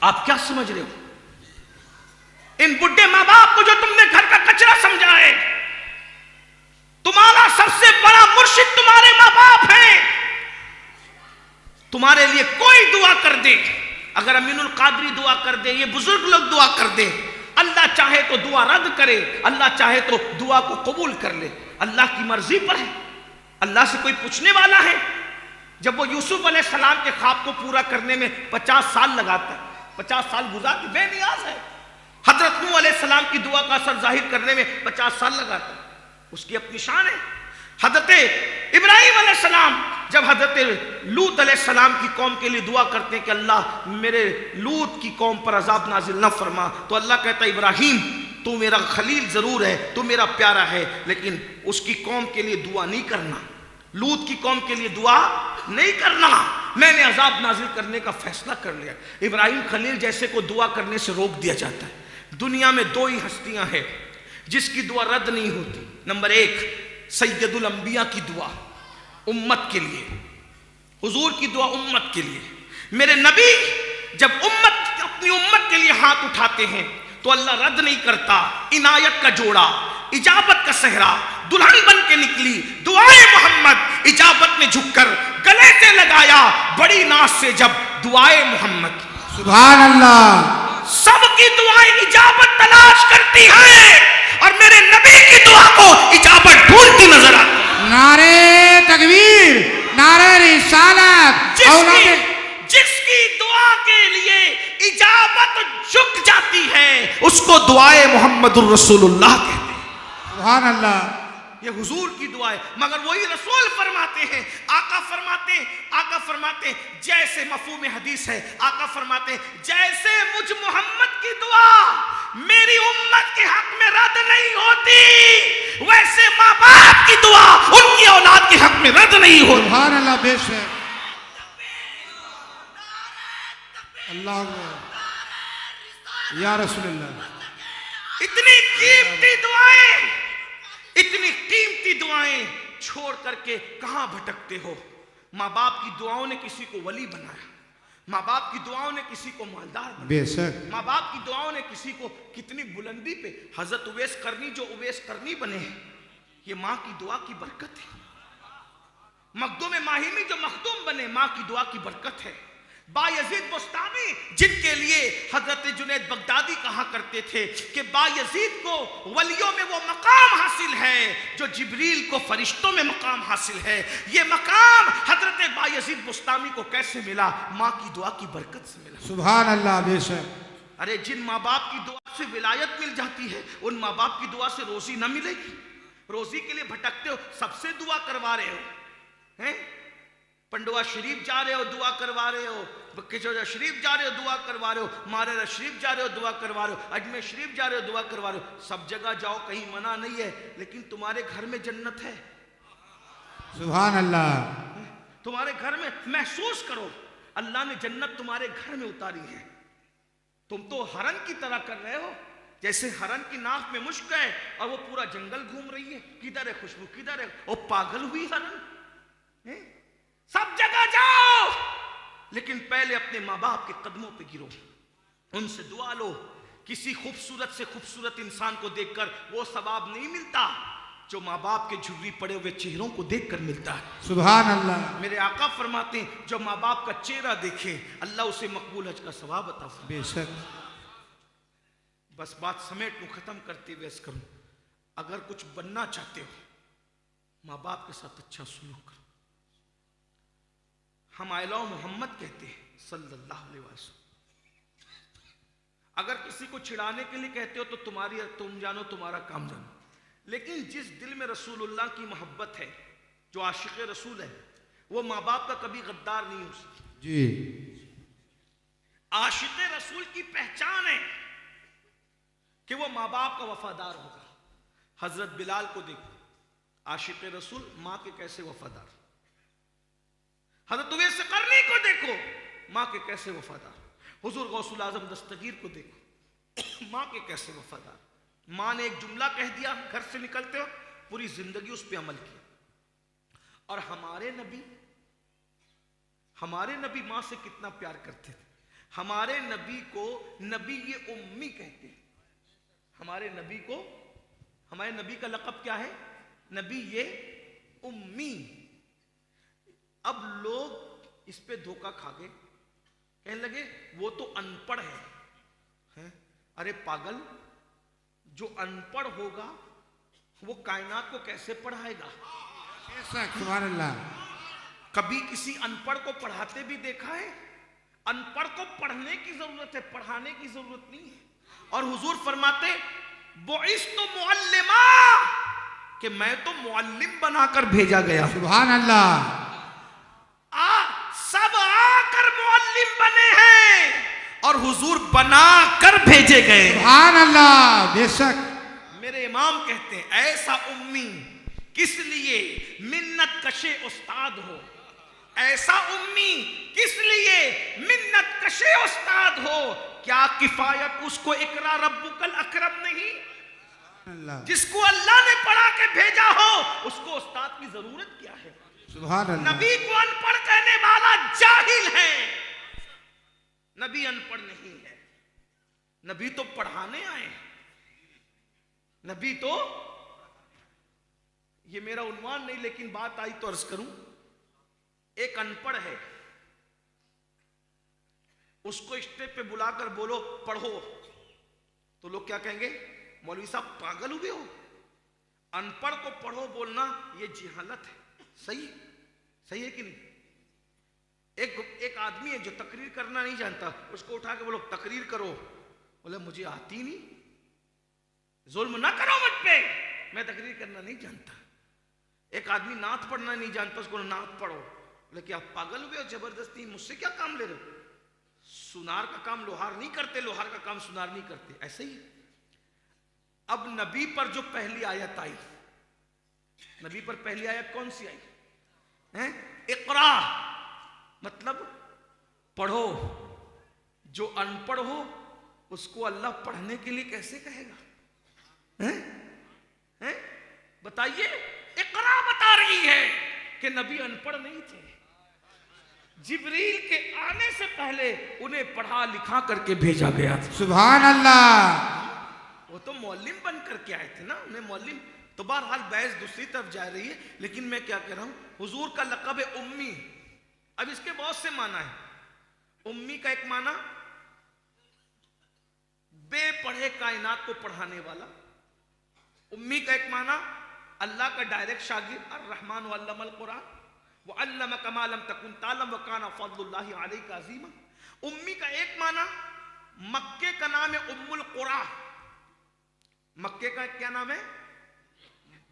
آپ کیا سمجھ رہے ہو؟ ان بڈھے ماں باپ کو جو تم نے گھر کا کچرا سمجھا ہے، تمہارا سب سے بڑا مرشد تمہارے ماں باپ ہیں۔ تمہارے لیے کوئی دعا کر دے، اگر امین القادری دعا کر دے، یہ بزرگ لوگ دعا کر دے، اللہ چاہے تو دعا رد کرے، اللہ چاہے تو دعا کو قبول کر لے، اللہ کی مرضی پر ہے۔ اللہ سے کوئی پوچھنے والا ہے؟ جب وہ یوسف علیہ السلام کے خواب کو پورا کرنے میں 50 سال لگاتا ہے، 50 سال گزار کے بے نیاز ہے۔ حضرت نوح علیہ السلام کی دعا کا اثر ظاہر کرنے میں 50 سال لگاتا ہے، اس کی اپنی شان ہے۔ حضرت ابراہیم علیہ السلام جب حضرت لوط علیہ السلام کی قوم کے لیے دعا کرتے ہیں کہ اللہ میرے لوط کی قوم پر عذاب نازل نہ فرما، تو اللہ کہتا ہے ابراہیم تو میرا خلیل ضرور ہے، تو میرا پیارا ہے، لیکن اس کی قوم کے لیے دعا نہیں کرنا، لوط کی قوم کے لیے دعا نہیں کرنا، میں نے عذاب نازل کرنے کا فیصلہ کر لیا۔ ابراہیم خلیل جیسے کو دعا کرنے سے روک دیا جاتا ہے۔ دنیا میں 2 ہی ہستیاں ہیں، جس کی دعا رد نہیں ہوتی. نمبر 1 سید الانبیاء کی دعا امت کے لیے, حضور کی دعا امت کے لیے. میرے نبی جب اپنی امت کے لیے ہاتھ اٹھاتے ہیں تو اللہ رد نہیں کرتا. عنایت کا جوڑا, اجابت کا صحرا, دلہن بن کے نکلی دعائے محمد. اجابت نے جھک کر گلے سے لگایا بڑی ناز سے جب دعائے محمد. سبحان اللہ. سب کی دعائیں اجابت تلاش کرتی ہیں اور میرے نبی کی دعا کو اجابت ڈھونڈتی نظر آتی ہے. نعرے تکبیر, نعرے رسالت. جس کی دعا کے لیے اجابت جھک جاتی ہے اس کو دعائے محمد الرسول اللہ کہتے ہیں. سبحان اللہ. یہ حضور کی دعا ہے. مگر وہی رسول فرماتے ہیں, آقا فرماتے ہیں جیسے مفہوم حدیث ہے, آقا فرماتے ہیں جیسے مجھ محمد کی دعا میری امت کے حق میں رد نہیں ہوتی ویسے ماں باپ کی دعا ان کی اولاد کے حق میں رد نہیں ہوتی. سبحان اللہ. بے شک اللہ یا رسول اللہ. اتنی قیمتی دعائیں چھوڑ کر کے کہاں بھٹکتے ہو. ماں باپ کی دعاؤں نے کسی کو ولی بنایا, ماں باپ کی دعاؤں نے کسی کو مالدار بنایا, بے شک ماں باپ کی دعاؤں نے کسی کو کتنی بلندی پہ. حضرت اویس قرنی جو اویس قرنی بنے ہیں یہ ماں کی دعا کی برکت ہے. مخدوم ماہمی جو مخدوم بنے ماں کی دعا کی برکت ہے. بایزید بستامی جن کے لیے حضرت جنید بغدادی کہا کرتے تھے کہ بایزید کو ولیوں میں وہ مقام حاصل ہے جو جبریل کو فرشتوں میں مقام حاصل ہے. یہ مقام حضرت بایزید بستامی کو کیسے ملا؟ ماں کی دعا کی برکت سے ملا. سبحان اللہ. بے شک. ارے جن ماں باپ کی دعا سے ولایت مل جاتی ہے ان ماں باپ کی دعا سے روزی نہ ملے گی. روزی کے لیے بھٹکتے ہو, سب سے دعا کروا رہے ہو ہیں, پنڈوا شریف جا رہے ہو دعا کروا رہے ہو, کچوجا شریف جا رہے ہو دعا کروا رہے ہو, ماررہ شریف جا رہے ہو دعا کروا رہے ہو, اجمیر شریف جا رہے ہو دعا کروا رہے ہو. سب جگہ جاؤ کہیں منع نہیں ہے, لیکن تمہارے گھر میں جنت ہے. سبحان اللہ. تمہارے گھر میں محسوس کرو اللہ نے جنت تمہارے گھر میں اتاری ہے. تم تو ہرن کی طرح کر رہے ہو جیسے ہرن کی ناک میں مشک ہے اور وہ پورا جنگل گھوم رہی ہے, کدھر ہے خوشبو کدھر ہے, او پاگل ہوئی ہرن. سب جگہ جاؤ لیکن پہلے اپنے ماں باپ کے قدموں پہ گرو, ان سے دعا لو. کسی خوبصورت سے خوبصورت انسان کو دیکھ کر وہ ثواب نہیں ملتا جو ماں باپ کے جھری پڑے ہوئے چہروں کو دیکھ کر ملتا ہے. سبحان اللہ. میرے آقا فرماتے ہیں جو ماں باپ کا چہرہ دیکھے اللہ اسے مقبول حج کا ثواب عطا فرمائے. بے شک. بس بات سمیٹ کو ختم کرتے ہوئے اس کروں, اگر کچھ بننا چاہتے ہو ماں باپ کے ساتھ اچھا سلوک کرو. ہم آئی لو محمد کہتے ہیں صلی اللہ علیہ وسلم. اگر کسی کو چھڑانے کے لیے کہتے ہو تو تم جانو تمہارا کام جانو, لیکن جس دل میں رسول اللہ کی محبت ہے جو عاشق رسول ہے وہ ماں باپ کا کبھی غدار نہیں ہو سکتا. جی. عاشق رسول کی پہچان ہے کہ وہ ماں باپ کا وفادار ہوگا. حضرت بلال کو دیکھو, عاشق رسول ماں کے کیسے وفادار. حضرت اویس قرنی کو دیکھو, ماں کے کیسے وفادار. حضور غوث الاعظم دستگیر کو دیکھو, ماں کے کیسے وفادار. ماں نے ایک جملہ کہہ دیا گھر سے نکلتے ہو پوری زندگی اس پہ عمل کیا. اور ہمارے نبی ماں سے کتنا پیار کرتے تھے. ہمارے نبی کو نبی یہ امی کہتے ہیں. ہمارے نبی کا لقب کیا ہے؟ نبی یہ امی. اب لوگ اس پہ دھوکہ کھا گئے, کہنے لگے وہ تو ان پڑھ ہے. ارے پاگل, جو ان پڑھ ہوگا وہ کائنات کو کیسے پڑھائے گا؟ سبحان اللہ. کبھی کسی ان پڑھ کو پڑھاتے بھی دیکھا ہے؟ ان پڑھ کو پڑھنے کی ضرورت ہے, پڑھانے کی ضرورت نہیں ہے. اور حضور فرماتے بعثت معلما, کہ میں تو معلم بنا کر بھیجا گیا. سبحان اللہ. سب آ کر معلم بنے ہیں اور حضور بنا کر بھیجے گئے. سبحان اللہ. بے شک. میرے امام کہتے ہیں ایسا امی کس لیے منت کشے استاد ہو. ایسا امی کس لیے منت کشے استاد ہو. کیا کفایت اس کو اقرا ربک الاکرم نہیں؟ اللہ جس کو اللہ نے پڑھا کے بھیجا ہو اس کو استاد کی ضرورت کیا ہے؟ سبحان اللہ نبی کو ان پڑھ کہنے والا جاہل ہے، نبی ان پڑھ نہیں ہے، نبی تو پڑھانے آئے ہیں، نبی تو، یہ میرا عنوان نہیں لیکن بات آئی تو عرض کروں، ایک ان پڑھ ہے، اس کو اسٹیج پہ بلا کر بولو پڑھو تو لوگ کیا کہیں گے؟ مولوی صاحب پاگل ہوئے ہو، ان پڑھ کو پڑھو بولنا یہ جہالت ہے۔ صحیح ہے کہ نہیں؟ ایک آدمی ہے جو تقریر کرنا نہیں جانتا، اس کو اٹھا کے بولو تقریر کرو، بولے مجھے آتی نہیں، ظلم نہ کرو مجھ پہ، میں تقریر کرنا نہیں جانتا۔ ایک آدمی نعت پڑھنا نہیں جانتا، اس کو نعت پڑھو، بولے کہ آپ پاگل ہوئے ہو، زبردستی مجھ سے کیا کام لے رہے ہو؟ سنار کا کام لوہار نہیں کرتے، لوہار کا کام سنار نہیں کرتے، ایسے ہی۔ اب نبی پر جو پہلی آیت آئی، نبی پر پہلی آیت کون سی آئی؟ اقرا، مطلب پڑھو۔ جو ان پڑھ ہو اس کو اللہ پڑھنے کے لیے کیسے کہے گا؟ بتائیے، اقرا بتا رہی ہے کہ نبی ان پڑھ نہیں تھے، جبریل کے آنے سے پہلے انہیں پڑھا لکھا کر کے بھیجا گیا تھا۔ سبحان اللہ وہ تو معلم بن کر کے آئے تھے نا، انہیں معلم تو بہرحال بحث دوسری طرف جا رہی ہے، لیکن میں کیا کہہ رہا ہوں، حضور کا لقب ہے امی۔ اب اس کے بہت سے معنی ہیں۔ امی کا ایک معنی بے پڑھے کائنات کو پڑھانے والا، امی کا ایک معنی اللہ کا ڈائریکٹ شاگرد، الرحمن علم القرآن وعلمک ما لم تکن تعلم وکان فضل اللہ علیک عظیما۔ امی کا ایک معنی مکے کا نام ہے ام القرآ، مکے کا کیا نام ہے؟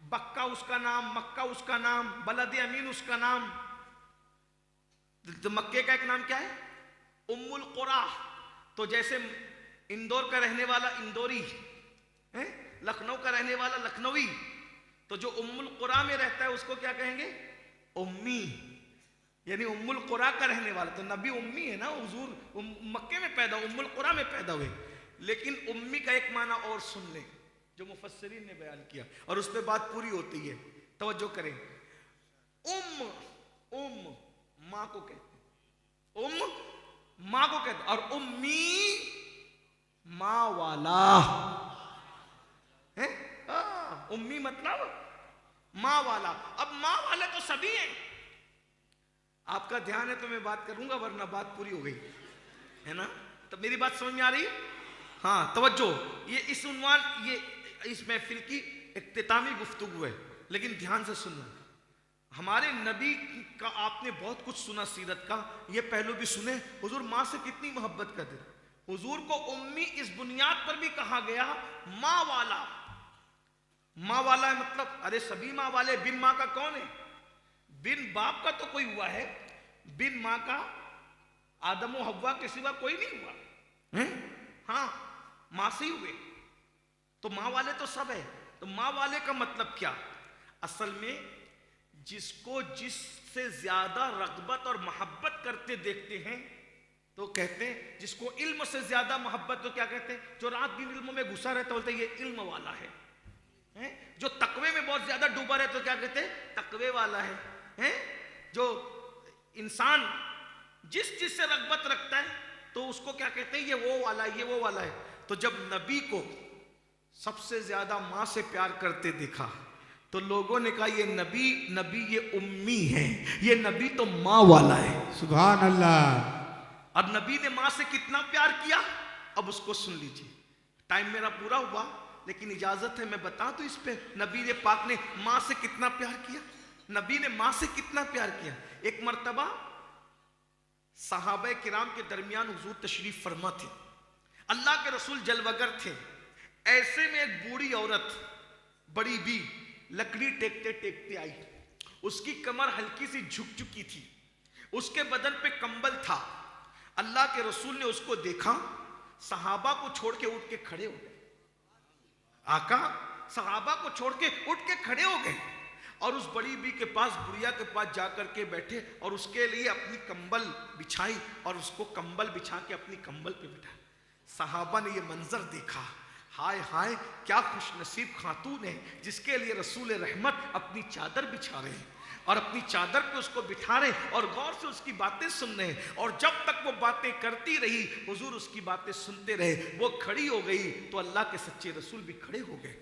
بکہ اس کا نام، مکہ اس کا نام، بلد امین اس کا نام۔ تو مکے کا ایک نام کیا ہے؟ ام القرآ۔ تو جیسے اندور کا رہنے والا اندوری، لکھنؤ کا رہنے والا لکھنوی، تو جو ام القرآ میں رہتا ہے اس کو کیا کہیں گے؟ امی، یعنی ام القرآ کا رہنے والا۔ تو نبی امی ہے نا، حضور مکے میں پیدا، ام القرآ میں پیدا ہوئے۔ لیکن امی کا ایک معنی اور سن لیں جو مفسرین نے بیان کیا، اور اس پہ بات پوری ہوتی ہے، توجہ کریں۔ ام ماں کو کہتے ہیں، ام ماں کو کہتے ہیں، اور امی ماں والا ہے۔ امی مطلب ماں والا۔ اب ماں والے تو سبھی ہیں، آپ کا دھیان ہے تو میں بات کروں گا، ورنہ بات پوری ہو گئی ہے نا؟ تو میری بات سمجھ میں آ رہی ہے؟ ہاں توجہ، یہ اس عنوان، یہ اس محفل کی اختتامی گفتگو ہے، لیکن دھیان سے سننا۔ ہمارے نبی کا آپ نے بہت کچھ سنا، سیرت کا یہ پہلو بھی سنے، حضور ماں سے کتنی محبت کرتے تھے۔ حضور کو امی اس بنیاد پر بھی کہا گیا ماں والا۔ ماں والا ہے مطلب، ارے سبھی ماں والے، بن ماں کا کون ہے؟ بن باپ کا تو کوئی ہوا ہے، بن ماں کا آدم و حوا کے سوا کوئی نہیں ہوا، ہاں ماں سے ہی ہوئے، تو ماں والے تو سب ہے۔ تو ماں والے کا مطلب کیا؟ اصل میں جس کو جس سے زیادہ رغبت اور محبت کرتے دیکھتے ہیں تو کہتے ہیں، جس کو علم سے زیادہ محبت تو کیا کہتے ہیں؟ جو رات دن علم میں گھسا رہتا بولتے ہیں یہ علم والا ہے۔ جو تقوی میں بہت زیادہ ڈوبا رہے تو کیا کہتے ہیں؟ تقوی والا ہے۔ جو انسان جس سے رغبت رکھتا ہے تو اس کو کیا کہتے ہیں؟ یہ وہ والا ہے، یہ وہ والا ہے۔ تو جب نبی کو سب سے زیادہ ماں سے پیار کرتے دیکھا تو لوگوں نے کہا یہ نبی یہ امی ہے، یہ نبی تو ماں والا ہے۔ سبحان اللہ۔ اب نبی نے ماں سے کتنا پیار کیا، اب اس کو سن لیجیے۔ ٹائم میرا پورا ہوا لیکن اجازت ہے میں بتا دوں اس پہ نبی پاک نے ماں سے کتنا پیار کیا۔ نبی نے ماں سے کتنا پیار کیا۔ ایک مرتبہ صحابہ کرام کے درمیان حضور تشریف فرما تھے، اللہ کے رسول جلوگر تھے، ایسے میں ایک بوڑھی عورت بڑی بھی لکڑی ٹیکتے ٹیکتے آئی، اس کی کمر ہلکی سی جھک چکی تھی، اس کے بدن پہ کمبل تھا۔ اللہ کے رسول نے اس کو دیکھا، صحابہ کو چھوڑ کے اٹھ کے کھڑے ہو گئے۔ آقا صحابہ کو چھوڑ کے اٹھ کے کھڑے ہو گئے اور اس بڑی بی کے پاس، بڑھیا کے پاس جا کر کے بیٹھے اور اس کے لیے اپنی کمبل بچھائی اور اس کو کمبل بچھا کے اپنی کمبل پہ بٹھا۔ صحابہ نے یہ منظر دیکھا، ہائے ہائے کیا خوش نصیب خاتون ہے جس کے لیے رسول رحمت اپنی چادر بچھا رہے ہیں اور اپنی چادر پہ اس کو بٹھا رہے اور غور سے اس کی باتیں سن رہے ہیں، اور جب تک وہ باتیں کرتی رہی حضور اس کی باتیں سنتے رہے۔ وہ کھڑی ہو گئی تو اللہ کے سچے رسول بھی کھڑے ہو گئے۔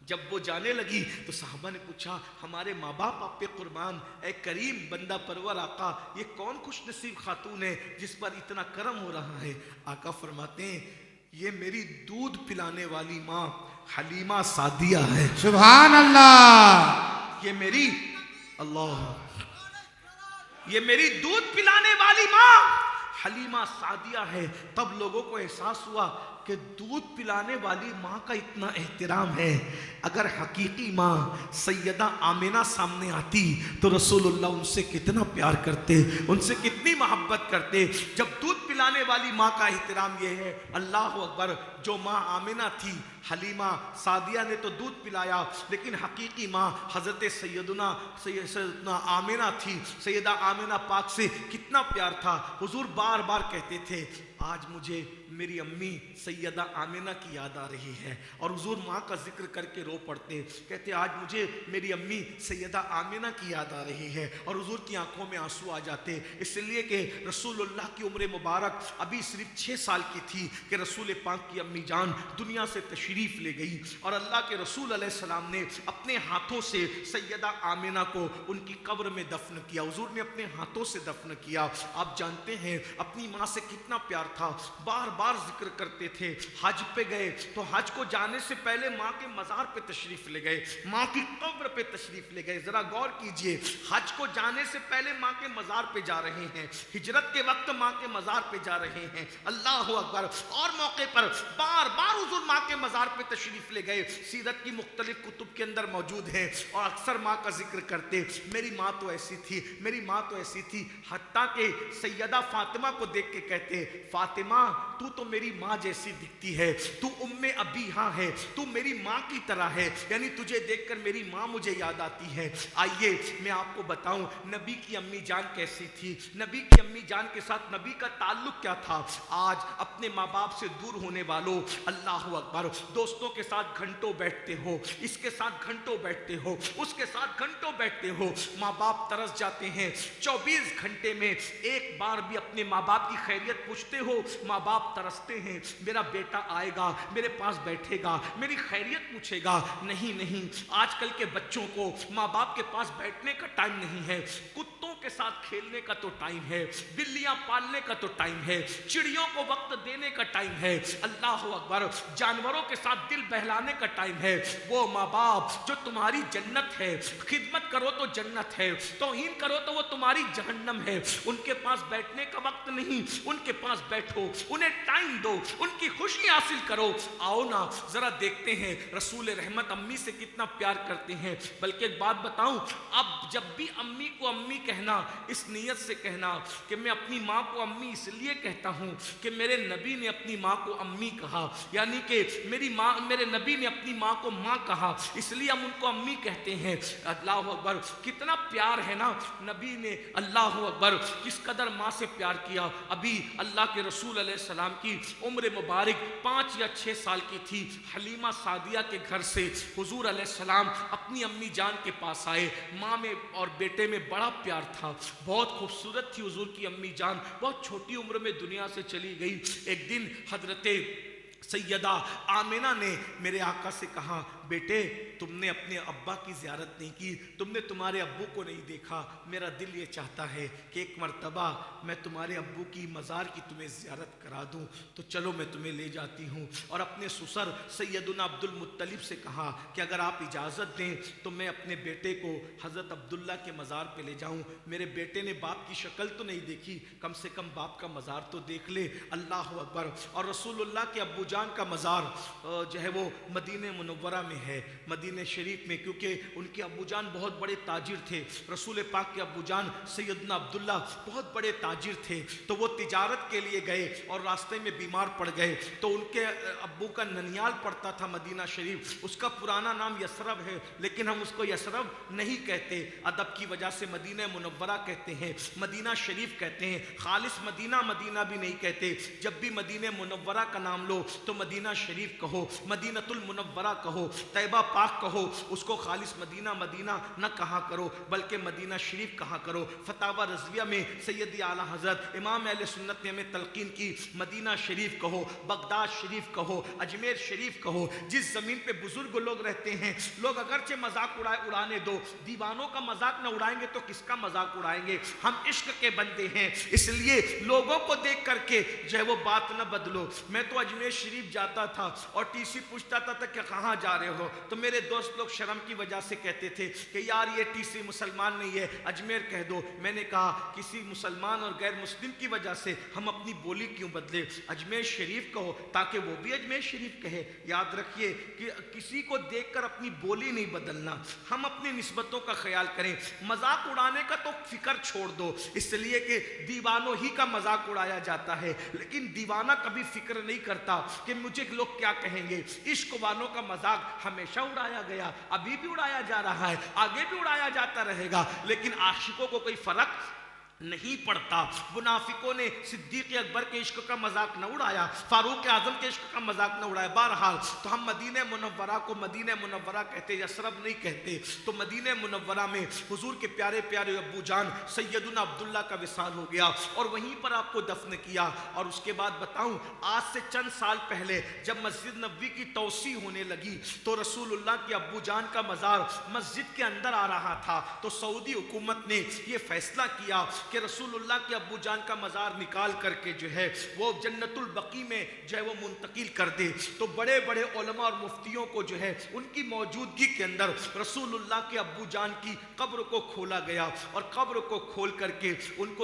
جب وہ جانے لگی تو صحابہ نے پوچھا ہمارے ماں باپ آپ پہ قربان، اے کریم بندہ پرور آقا، یہ کون خوش نصیب خاتون ہے جس پر اتنا کرم ہو رہا ہے؟ آقا فرماتے ہیں یہ میری دودھ پلانے والی ماں حلیمہ سعدیہ ہے۔ سبحان اللہ، یہ میری یہ میری دودھ پلانے والی ماں حلیمہ سعدیہ ہے۔ تب لوگوں کو احساس ہوا کہ دودھ پلانے والی ماں کا اتنا احترام ہے، اگر حقیقی ماں سیدہ آمنہ سامنے آتی تو رسول اللہ ان سے کتنا پیار کرتے، ان سے کتنی محبت کرتے۔ جب دودھ پلانے والی ماں کا احترام یہ ہے، اللہ اکبر، جو ماں آمنہ تھی حلیمہ سعدیہ نے تو دودھ پلایا، لیکن حقیقی ماں حضرت سیدنا آمنہ تھی۔ سیدہ آمنہ پاک سے کتنا پیار تھا، حضور بار بار کہتے تھے آج مجھے میری امی سیدہ آمنہ کی یاد آ رہی ہے، اور حضور ماں کا ذکر کر کے رو پڑتے، کہتے آج مجھے میری امی سیدہ آمنہ کی یاد آ رہی ہے، اور حضور کی آنکھوں میں آنسو آ جاتے، اس لیے کہ رسول اللہ کی عمر مبارک ابھی صرف 6 سال کی تھی کہ رسول پاک کی امی جان دنیا سے تشریف لے گئی، اور اللہ کے رسول علیہ السلام نے اپنے ہاتھوں سے سیدہ آمنہ کو ان کی قبر میں دفن کیا۔ حضور نے اپنے ہاتھوں سے دفن کیا۔ آپ جانتے ہیں اپنی ماں سے کتنا پیار تھا، بار بار ذکر کرتے تھے۔ حج پہ گئے تو حج کو جانے سے پہلے ماں کے مزار پہ تشریف لے گئے، ماں کی قبر پہ تشریف لے گئے۔ ذرا غور کیجئے، حج کو جانے سے پہلے ماں کے مزار پہ جا رہے ہیں، ہجرت کے وقت ماں کے مزار پہ جا رہے ہیں، اللہ اکبر، اور موقع پر بار بار حضور ماں کے مزار پہ تشریف لے گئے۔ سیرت کی مختلف کتب کے اندر موجود ہے، اور اکثر ماں کا ذکر کرتے، میری ماں تو ایسی تھی، میری ماں تو ایسی تھی، حتیٰ کہ سیدہ فاطمہ کو دیکھ کے کہتے فاطمہ تو میری ماں جیسی دکھتی ہے، تو ام ابیہا ہے، تو میری ماں کی طرح ہے، یعنی تجھے دیکھ کر میری ماں مجھے یاد آتی ہے۔ آئیے میں آپ کو بتاؤں نبی کی امی جان کیسی تھی، نبی کی امی جان کے ساتھ نبی کا تعلق کیا تھا۔ آج اپنے ماں باپ سے دور ہونے والوں، اللہ اکبر، دوستوں کے ساتھ گھنٹوں بیٹھتے ہو، اس کے ساتھ گھنٹوں بیٹھتے ہو، اس کے ساتھ گھنٹوں بیٹھتے ہو، ماں باپ ترس جاتے ہیں، 24 گھنٹے میں ایک بار بھی اپنے ماں باپ کی خیریت پوچھتے ہو، ماں باپ ترستے ہیں میرا بیٹا آئے گا میرے پاس بیٹھے گا میری خیریت پوچھے گا۔ نہیں، آج کل کے بچوں کو ماں باپ کے پاس بیٹھنے کا ٹائم نہیں ہے، کتوں کے ساتھ کھیلنے کا تو ٹائم ہے، بلیاں پالنے کا تو ٹائم ہے، چڑیوں کو وقت دینے کا ٹائم ہے، اللہ اکبر، جانوروں کے ساتھ دل بہلانے کا ٹائم ہے۔ وہ ماں باپ جو تمہاری جنت ہے، خدمت کرو تو جنت ہے، توہین کرو تو وہ تمہاری جہنم ہے، ان کے پاس بیٹھنے کا وقت نہیں، ان کے پاس بیٹھو، انہیں ٹائم دو، ان کی خوشی حاصل کرو۔ آؤ نا ذرا دیکھتے ہیں رسول رحمت امی سے کتنا پیار کرتے ہیں۔ بلکہ ایک بات بتاؤں، اب جب بھی امی کو امی کہنا، اس نیت سے کہنا کہ میں اپنی ماں کو امی اس لیے کہتا ہوں کہ میرے نبی نے اپنی ماں کو امی کہا، یعنی کہ میرے نبی نے اپنی ماں کو ماں کہا، اس لیے ہم ان کو امی کہتے ہیں۔ اللہ اکبر، کتنا پیار ہے نا نبی نے، اللہ اکبر، کس قدر ماں سے پیار کیا۔ ابھی اللہ کے رسول علیہ السلام کی عمر مبارک 5 یا 6 سال کی تھی، حلیمہ سعدیہ کے گھر سے حضور علیہ السلام اپنی امی جان کے پاس آئے۔ ماں میں اور بیٹے میں بڑا پیار تھا، بہت خوبصورت تھی حضور کی امی جان، بہت چھوٹی عمر میں دنیا سے چلی گئی۔ ایک دن حضرت سیدہ آمنہ نے میرے آقا سے کہا بیٹے تم نے اپنے ابا کی زیارت نہیں کی، تم نے تمہارے ابو کو نہیں دیکھا، میرا دل یہ چاہتا ہے کہ ایک مرتبہ میں تمہارے ابو کی مزار کی تمہیں زیارت کرا دوں، تو چلو میں تمہیں لے جاتی ہوں۔ اور اپنے سسر سیدنا عبد المطلب سے کہا کہ اگر آپ اجازت دیں تو میں اپنے بیٹے کو حضرت عبداللہ کے مزار پہ لے جاؤں، میرے بیٹے نے باپ کی شکل تو نہیں دیکھی، کم سے کم باپ کا مزار تو دیکھ لے۔ اللہ اکبر، اور رسول اللہ کے ابو جان کا مزار جو ہے وہ مدینہ منورہ میں میں ہے مدینہ شریف میں، کیونکہ ان کے ابو جان بہت بڑے تاجر تھے. رسول پاک کے ابو جان سیدنا عبداللہ بہت بڑے تاجر تھے. تو وہ تجارت کے لیے گئے اور راستے میں بیمار پڑ گئے. تو ان کے ابو کا ننیال پڑتا تھا مدینہ شریف. اس کا پرانا نام یثرب ہے، لیکن ہم اس کو یثرب نہیں کہتے، ادب کی وجہ سے مدینہ منورہ کہتے ہیں، مدینہ شریف کہتے ہیں. خالص مدینہ بھی نہیں کہتے. جب بھی مدینہ منورہ کا نام لو تو مدینہ شریف کہو، مدینۃ المنورہ کہو، طیبہ پاک کہو. اس کو خالص مدینہ نہ کہا کرو، بلکہ مدینہ شریف کہا کرو. فتاوی رضویہ میں سیدی اعلیٰ حضرت امام اہل سنت نے ہمیں تلقین کی مدینہ شریف کہو، بغداد شریف کہو، اجمیر شریف کہو. جس زمین پہ بزرگ لوگ رہتے ہیں، لوگ اگرچہ مذاق اڑانے دو، دیوانوں کا مذاق نہ اڑائیں گے تو کس کا مذاق اڑائیں گے؟ ہم عشق کے بندے ہیں، اس لیے لوگوں کو دیکھ کر کے جو ہے وہ بات نہ بدلو. میں تو اجمیر شریف جاتا تھا اور ٹی سی پوچھتا تھا کہ کہاں جا رہے ہو، تو میرے دوست لوگ شرم کی وجہ سے کہتے تھے کہ یار یہ ٹی سی مسلمان نہیں ہے، اجمیر کہہ دو. میں نے کہا کسی مسلمان اور غیر مسلم کی وجہ سے ہم اپنی بولی کیوں بدلے؟ اجمیر شریف کہو تاکہ وہ بھی اجمیر شریف کہے. یاد رکھیے کہ کسی کو دیکھ کر اپنی بولی نہیں بدلنا، ہم اپنی نسبتوں کا خیال کریں. مذاق اڑانے کا تو فکر چھوڑ دو، اس لیے کہ دیوانوں ہی کا مذاق اڑایا جاتا ہے، لیکن دیوانہ کبھی فکر نہیں کرتا کہ مجھے لوگ کیا کہیں گے. عشق والوں کا مذاق ہمیشہ اڑایا گیا، ابھی بھی اڑایا جا رہا ہے، آگے بھی اڑایا جاتا رہے گا، لیکن عاشقوں کو کوئی فرق نہیں پڑتا. منافقوں نے صدیق اکبر کے عشق کا مذاق نہ اڑایا، فاروق اعظم کے عشق کا مذاق نہ اڑایا. بہرحال تو ہم مدینہ منورہ کو مدینہ منورہ کہتے، یثرب نہیں کہتے. تو مدینہ منورہ میں حضور کے پیارے پیارے ابو جان سیدنا عبداللہ کا وصال ہو گیا اور وہیں پر آپ کو دفن کیا. اور اس کے بعد بتاؤں، آج سے چند سال پہلے جب مسجد نبوی کی توسیع ہونے لگی تو رسول اللہ کے ابو جان کا مزار مسجد کے اندر آ رہا تھا. تو سعودی حکومت نے یہ فیصلہ کیا کہ رسول اللہ کے ابو جان کا مزار نکال کر کے جو ہے وہ جنت البقیع میں جو ہے وہ منتقل کر دے. تو بڑے بڑے علماء اور مفتیوں کو جو ہے ان کی موجودگی کے اندر رسول اللہ کے ابو جان کی قبر کو کھولا گیا اور قبر کو کھول کر کے ان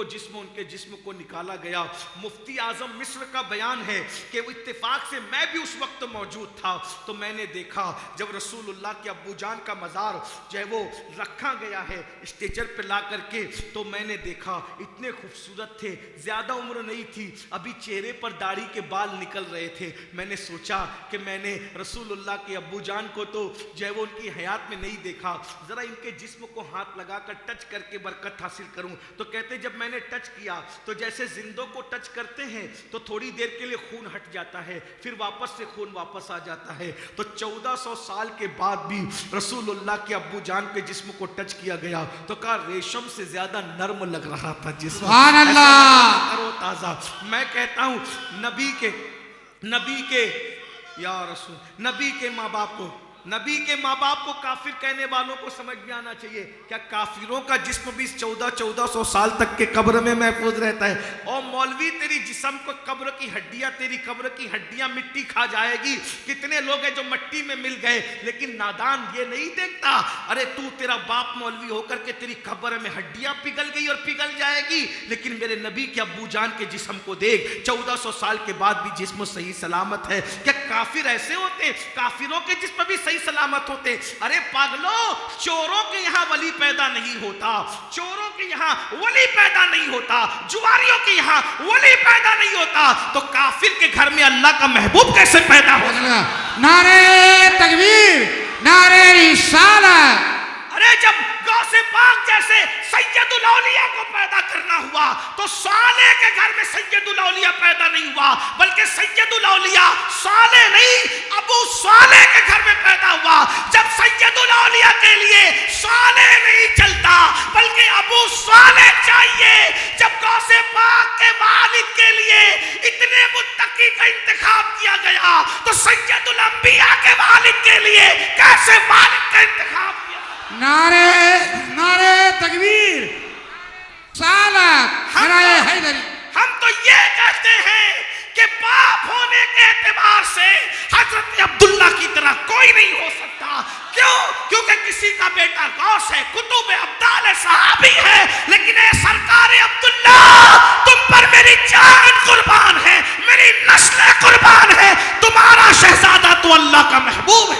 کے جسم کو نکالا گیا. مفتی اعظم مصر کا بیان ہے کہ وہ اتفاق سے میں بھی اس وقت موجود تھا. تو میں نے دیکھا جب رسول اللہ کے ابو جان کا مزار جو ہے وہ رکھا گیا ہے اسٹیچر پہ لا کر کے، تو میں نے دیکھا اتنے خوبصورت تھے، زیادہ عمر نہیں تھی، ابھی چہرے پر داڑھی کے بال نکل رہے تھے. میں نے سوچا کہ میں نے رسول اللہ کے ابو جان کو تو جو ہے وہ ان کی حیات میں نہیں دیکھا، ذرا ان کے جسم کو ہاتھ لگا کر ٹچ کر کے برکت حاصل کروں. تو کہتے جب میں نے ٹچ کیا تو جیسے زندوں کو ٹچ کرتے ہیں تو تھوڑی دیر کے لیے خون ہٹ جاتا ہے، پھر واپس سے خون واپس آ جاتا ہے. تو 1400 سال کے بعد بھی رسول اللہ کے ابو جان کے جسم کو ٹچ کیا گیا تو کہا ریشم سے زیادہ نرم لگ رہا تھا جسم. سبحان اللہ. تازہ. میں کہتا ہوں نبی کے یا رسول نبی کے ماں باپ کو کافر کہنے والوں کو سمجھ میں آنا چاہیے. کیا کافروں کا جسم بھی 1400 سال تک کے قبر میں محفوظ رہتا ہے؟ اور مولوی تیری جسم کو تیری قبر کی ہڈیاں مٹی کھا جائے گی. کتنے لوگ ہیں جو مٹی میں مل گئے، لیکن نادان یہ نہیں دیکھتا ارے تیرا باپ مولوی ہو کر کے تیری قبر میں ہڈیاں پگھل گئی اور پگھل جائے گی، لیکن میرے نبی کے ابو جان کے جسم کو دیکھ، 1400 سال کے بعد بھی جسم صحیح سلامت ہے. کیا کافر ایسے ہوتے ہیں؟ کافروں کے جسم بھی صحیح سلامت ہوتے. ارے پاگلو، چوروں کے یہاں ولی پیدا نہیں ہوتا، چوروں کے یہاں ولی پیدا نہیں ہوتا، جواریوں کے یہاں ولی پیدا نہیں ہوتا، تو کافر کے گھر میں اللہ کا محبوب کیسے پیدا ہوگا؟ نعرے تکبیر، نعرے رسالت. ارے جب غوث پاک جیسے سید الاولیاء کو پیدا کرنا ہوا تو صالح کے گھر میں سید الاولیاء پیدا نہیں ہوا، بلکہ سید الاولیاء صالح نہیں ابو صالح کے گھر میں پیدا ہوا. جب سید الاولیاء کے لیے صالح نہیں چلتا بلکہ ابو صالح چاہیے، جب غوث پاک کے والد کے لیے اتنے متقی کا انتخاب کیا گیا تو سید الانبیاء کے والد کے لیے کیسے والد کا انتخاب کیا؟ نعرے تکبیر، سالت، نعرے حیدری. ہم تو یہ کہتے ہیں کہ باپ ہونے کے اعتبار سے حضرت عبداللہ کی طرح کوئی نہیں ہو سکتا. کیوں؟ کیونکہ کسی کا بیٹا غوث ہے، کتب ابدال ہے، صحابی ہے، لیکن اے سرکار عبداللہ تم پر میری جان قربان ہے، میری نسل قربان ہے، تمہارا شہزادہ تو اللہ کا محبوب ہے.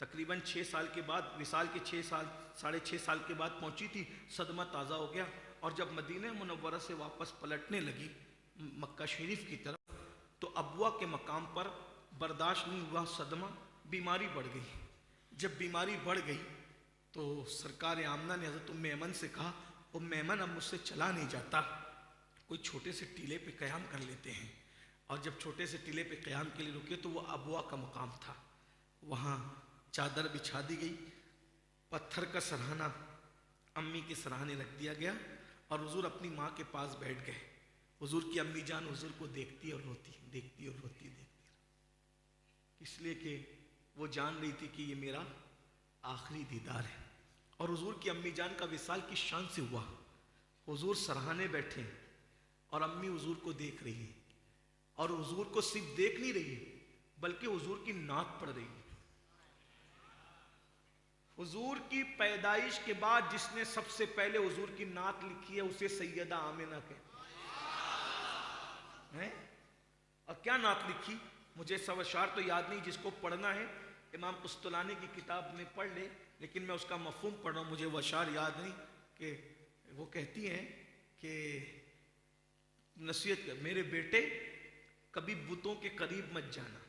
تقریباً 6 سال کے بعد، وصال کے 6 سال 6.5 سال کے بعد پہنچی تھی، صدمہ تازہ ہو گیا، اور جب مدینہ منورہ سے واپس پلٹنے لگی مکہ شریف کی طرف، تو ابوا کے مقام پر برداشت نہیں ہوا صدمہ، بیماری بڑھ گئی۔ جب بیماری بڑھ گئی تو سرکار آمنہ نے حضرت ام ایمن سے کہا، ام ایمن اب مجھ سے چلا نہیں جاتا، کوئی چھوٹے سے ٹیلے پہ قیام کر لیتے ہیں۔ اور جب چھوٹے سے ٹیلے پہ قیام کے لیے رکے تو وہ ابوا کا مقام تھا، وہاں چادر بچھا دی گئی، پتھر کا سرہانہ امی کے سرہانے رکھ دیا گیا، اور حضور اپنی ماں کے پاس بیٹھ گئے۔ حضور کی امی جان حضور کو دیکھتی اور روتی، دیکھتی اور روتی، اس لیے کہ وہ جان رہی تھی کہ یہ میرا آخری دیدار ہے۔ اور حضور کی امی جان کا وصال کس شان سے ہوا، حضور سرہانے بیٹھے اور امی حضور کو دیکھ رہی ہے، اور حضور کو صرف دیکھ نہیں رہی ہے بلکہ حضور کی نعت پڑھ رہی ہے۔ حضور کی پیدائش کے بعد جس نے سب سے پہلے حضور کی نعت لکھی ہے اسے سیدہ آمنہ کہتے ہیں۔ اور کیا نعت لکھی، مجھے سب اشعار تو یاد نہیں، جس کو پڑھنا ہے امام قسطلانی کی کتاب میں پڑھ لے، لیکن میں اس کا مفہوم پڑھ رہا ہوں، مجھے وہ اشعار یاد نہیں، کہ وہ کہتی ہیں کہ نصیحت، میرے بیٹے کبھی بتوں کے قریب مت جانا۔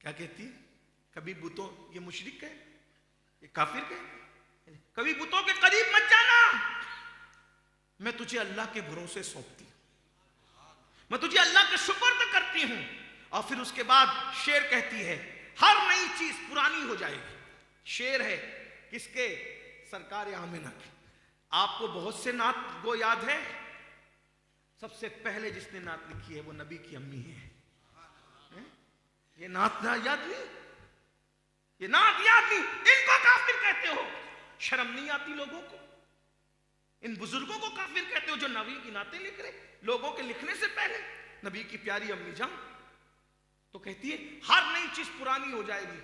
کیا کہتی ہے؟ کبھی بتوں، یہ مشرک ہے، یہ کافر ہے، کبھی بتوں کے قریب مت جانا، میں تجھے اللہ کے بھروسے سونپتی، میں تجھے اللہ کے سپرد کرتی ہوں۔ اور پھر اس کے بعد شعر کہتی ہے، ہر نئی چیز پرانی ہو جائے گی۔ شعر ہے کس کے؟ سرکار آمنہ کے۔ آپ کو بہت سے نعت گو یاد ہے، سب سے پہلے جس نے نعت لکھی ہے وہ نبی کی امی ہے۔ یہ نعت یاد نہیں، یہ نعت یاد نہیں، ان کو کافر کہتے ہو؟ شرم نہیں آتی لوگوں کو؟ ان بزرگوں کو کافر کہتے ہو جو نبی کی نعتیں لکھ رہے لوگوں کے لکھنے سے پہلے؟ نبی کی پیاری امی جان تو کہتی ہے ہر نئی چیز پرانی ہو جائے گی،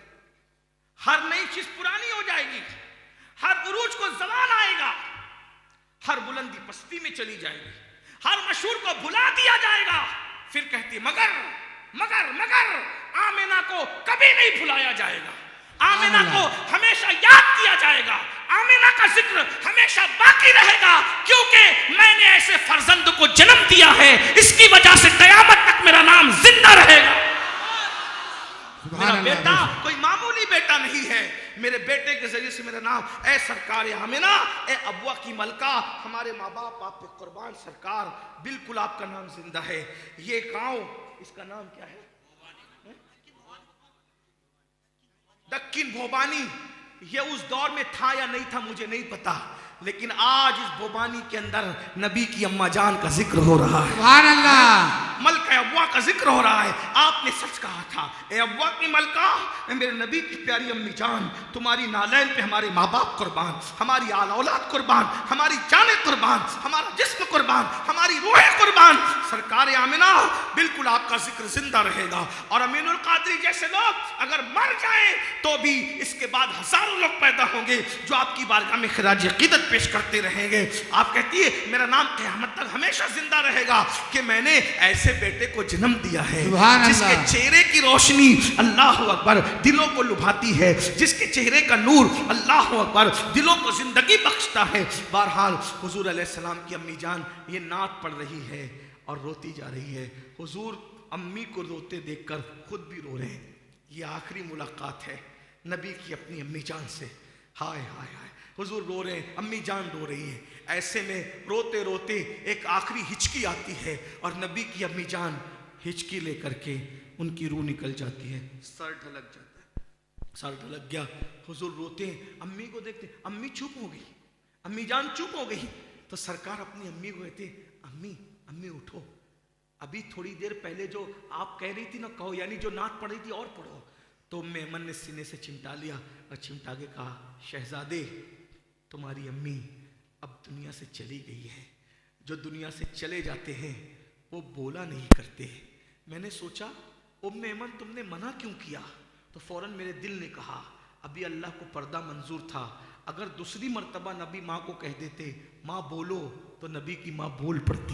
ہر نئی چیز پرانی ہو جائے گی، ہر عروج کو زوال آئے گا، ہر بلندی پستی میں چلی جائے گی، ہر مشہور کو بھلا دیا جائے گا۔ پھر کہتی ہے مگر مگر مگر آمنہ کو کبھی نہیں بھلایا جائے گا، آمنہ کو ہمیشہ یاد کیا جائے گا، آمنہ کا ذکر ہمیشہ باقی رہے گا، کیونکہ میں نے ایسے فرزند کو جنم دیا ہے، اس کی وجہ سے قیامت تک میرا نام زندہ رہے گا۔ میرا بیٹا کوئی معمولی بیٹا نہیں ہے، میرے بیٹے کے ذریعے سے میرا نام، اے سرکار آمنہ، اے ابوا کی ملکہ، ہمارے ماں باپ آپ پہ قربان، سرکار بالکل آپ کا نام زندہ ہے۔ یہ گاؤں، اس کا نام کیا ہے؟ دکن بھوبانی۔ یہ اس دور میں تھا یا نہیں تھا مجھے نہیں پتا، لیکن آج اس بھوبانی کے اندر نبی کی اماں جان کا ذکر ہو رہا ہے، سبحان اللہ، ملکہ ابوا کا ذکر ہو رہا ہے۔ آپ نے سچ کہا تھا، اے ابوا کی ملکہ، اے میرے نبی کی پیاری امی جان، تمہاری نالین پہ ہمارے ماں باپ قربان، ہماری آل اولاد قربان، ہماری جانیں قربان، ہمارا جسم قربان، ہماری روح قربان۔ سرکار آمنہ بالکل آپ کا ذکر زندہ رہے گا، اور امین القادری جیسے لوگ اگر مر جائیں تو بھی اس کے بعد ہزاروں لوگ پیدا ہوں گے جو آپ کی بارگاہ میں خراج عقیدت پیش کرتے رہیں گے۔ آپ کہتی ہے میرا نام قیامت تک ہمیشہ زندہ رہے گا کہ میں نے ایسے بیٹے کو جنم دیا ہے جس کے چہرے کی روشنی اللہ اکبر دلوں کو لبھاتی ہے، جس کے چہرے کا نور اللہ اکبر دلوں کو زندگی بخشتا ہے۔ بہرحال حضور علیہ السلام کی امی جان یہ نعت پڑھ رہی ہے اور روتی جا رہی ہے۔ حضور امی کو روتے دیکھ کر خود بھی رو رہے ہیں۔ یہ آخری ملاقات ہے نبی کی اپنی امی جان سے۔ ہائے ہائے ہائے، حضور رو رہے ہیں، امی جان رو رہی ہے۔ ایسے میں روتے روتے ایک آخری ہچکی آتی ہے اور نبی کی امی جان ہچکی لے کر کے ان کی روح نکل جاتی ہے، سر ڈھلک جاتا ہے، سر ڈھلک گیا۔ حضور روتے ہیں، امی کو دیکھتے، امی چپ ہو گئی، امی جان چپ ہو گئی۔ تو سرکار اپنی امی کو کہتے، امی امی اٹھو، ابھی تھوڑی دیر پہلے جو آپ کہہ رہی تھی نا کہو، یعنی جو نعت پڑھ رہی تھی اور پڑھو۔ تو میمن نے سینے سے چمٹا لیا اور چمٹا کے کہا، شہزادے تمہاری امی اب دنیا سے چلی گئی ہے، جو دنیا سے چلے جاتے ہیں وہ بولا نہیں کرتے۔ میں نے سوچا میمن تم نے منع کیوں کیا؟ تو فوراً میرے دل نے کہا ابھی اللہ کو پردہ منظور تھا، اگر دوسری مرتبہ نبی ماں کو کہہ دیتے ماں بولو تو نبی کی ماں بول پڑتی۔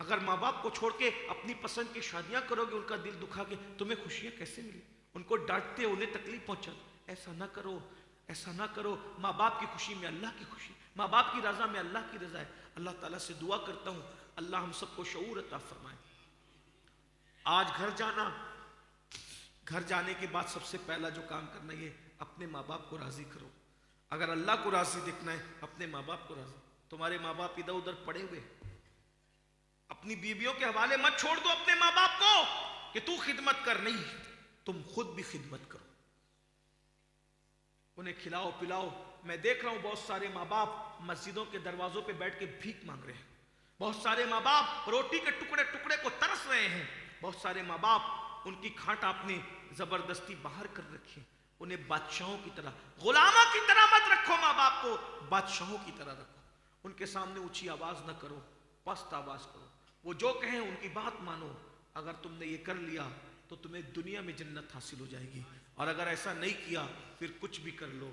اگر ماں باپ کو چھوڑ کے اپنی پسند کی شادیاں کرو گے، ان کا دل دکھا کے، تمہیں خوشیاں کیسے ملی؟ ان کو ڈانٹتے، انہیں تکلیف پہنچا، ایسا نہ کرو، ایسا نہ کرو۔ ماں باپ کی خوشی میں اللہ کی خوشی، ماں باپ کی رضا میں اللہ کی رضا ہے۔ اللہ تعالیٰ سے دعا کرتا ہوں اللہ ہم سب کو شعور عطا فرمائے۔ آج گھر جانا، گھر جانے کے بعد سب سے پہلا جو کام کرنا یہ اپنے ماں باپ کو راضی کرو۔ اگر اللہ کو راضی دیکھنا ہے اپنے ماں باپ کو راضی۔ تمہارے ماں باپ ادھر ادھر پڑے ہوئے، اپنی بیویوں کے حوالے مت چھوڑ دو اپنے ماں باپ کو کہ تو خدمت کر، نہیں، تم خود بھی خدمت کرو، انہیں کھلاؤ پلاؤ۔ میں دیکھ رہا ہوں بہت سارے ماں باپ مسجدوں کے دروازوں پہ بیٹھ کے بھیک مانگ رہے ہیں، بہت سارے ماں باپ روٹی کے ٹکڑے ٹکڑے کو ترس رہے ہیں، بہت سارے ماں باپ ان کی کھاٹ آپ نے زبردستی باہر کر رکھی۔ انہیں بادشاہوں کی طرح، غلاموں کی طرح مت رکھو، ماں باپ کو بادشاہوں کی طرح رکھو۔ ان کے سامنے اونچی آواز نہ کرو، پست آواز کرو، وہ جو کہیں ان کی بات مانو۔ اگر تم نے یہ کر لیا تو تمہیں دنیا میں جنت حاصل ہو جائے گی، اور اگر ایسا نہیں کیا پھر کچھ بھی کر لو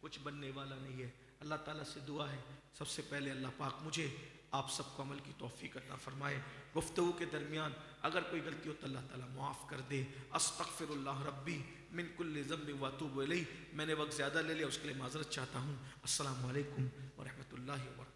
کچھ بننے والا نہیں ہے۔ اللہ تعالیٰ سے دعا ہے سب سے پہلے اللہ پاک مجھے آپ سب کو عمل کی توفیق عطا فرمائے۔ گفتگو کے درمیان اگر کوئی غلطی ہو تو اللہ تعالیٰ معاف کر دے۔ استغفر اللہ ربی من کل ذنب واتوب الیہ۔ میں نے وقت زیادہ لے لیا، اس کے لیے معذرت چاہتا ہوں۔ السلام علیکم ورحمۃ اللہ وبرکاتہ۔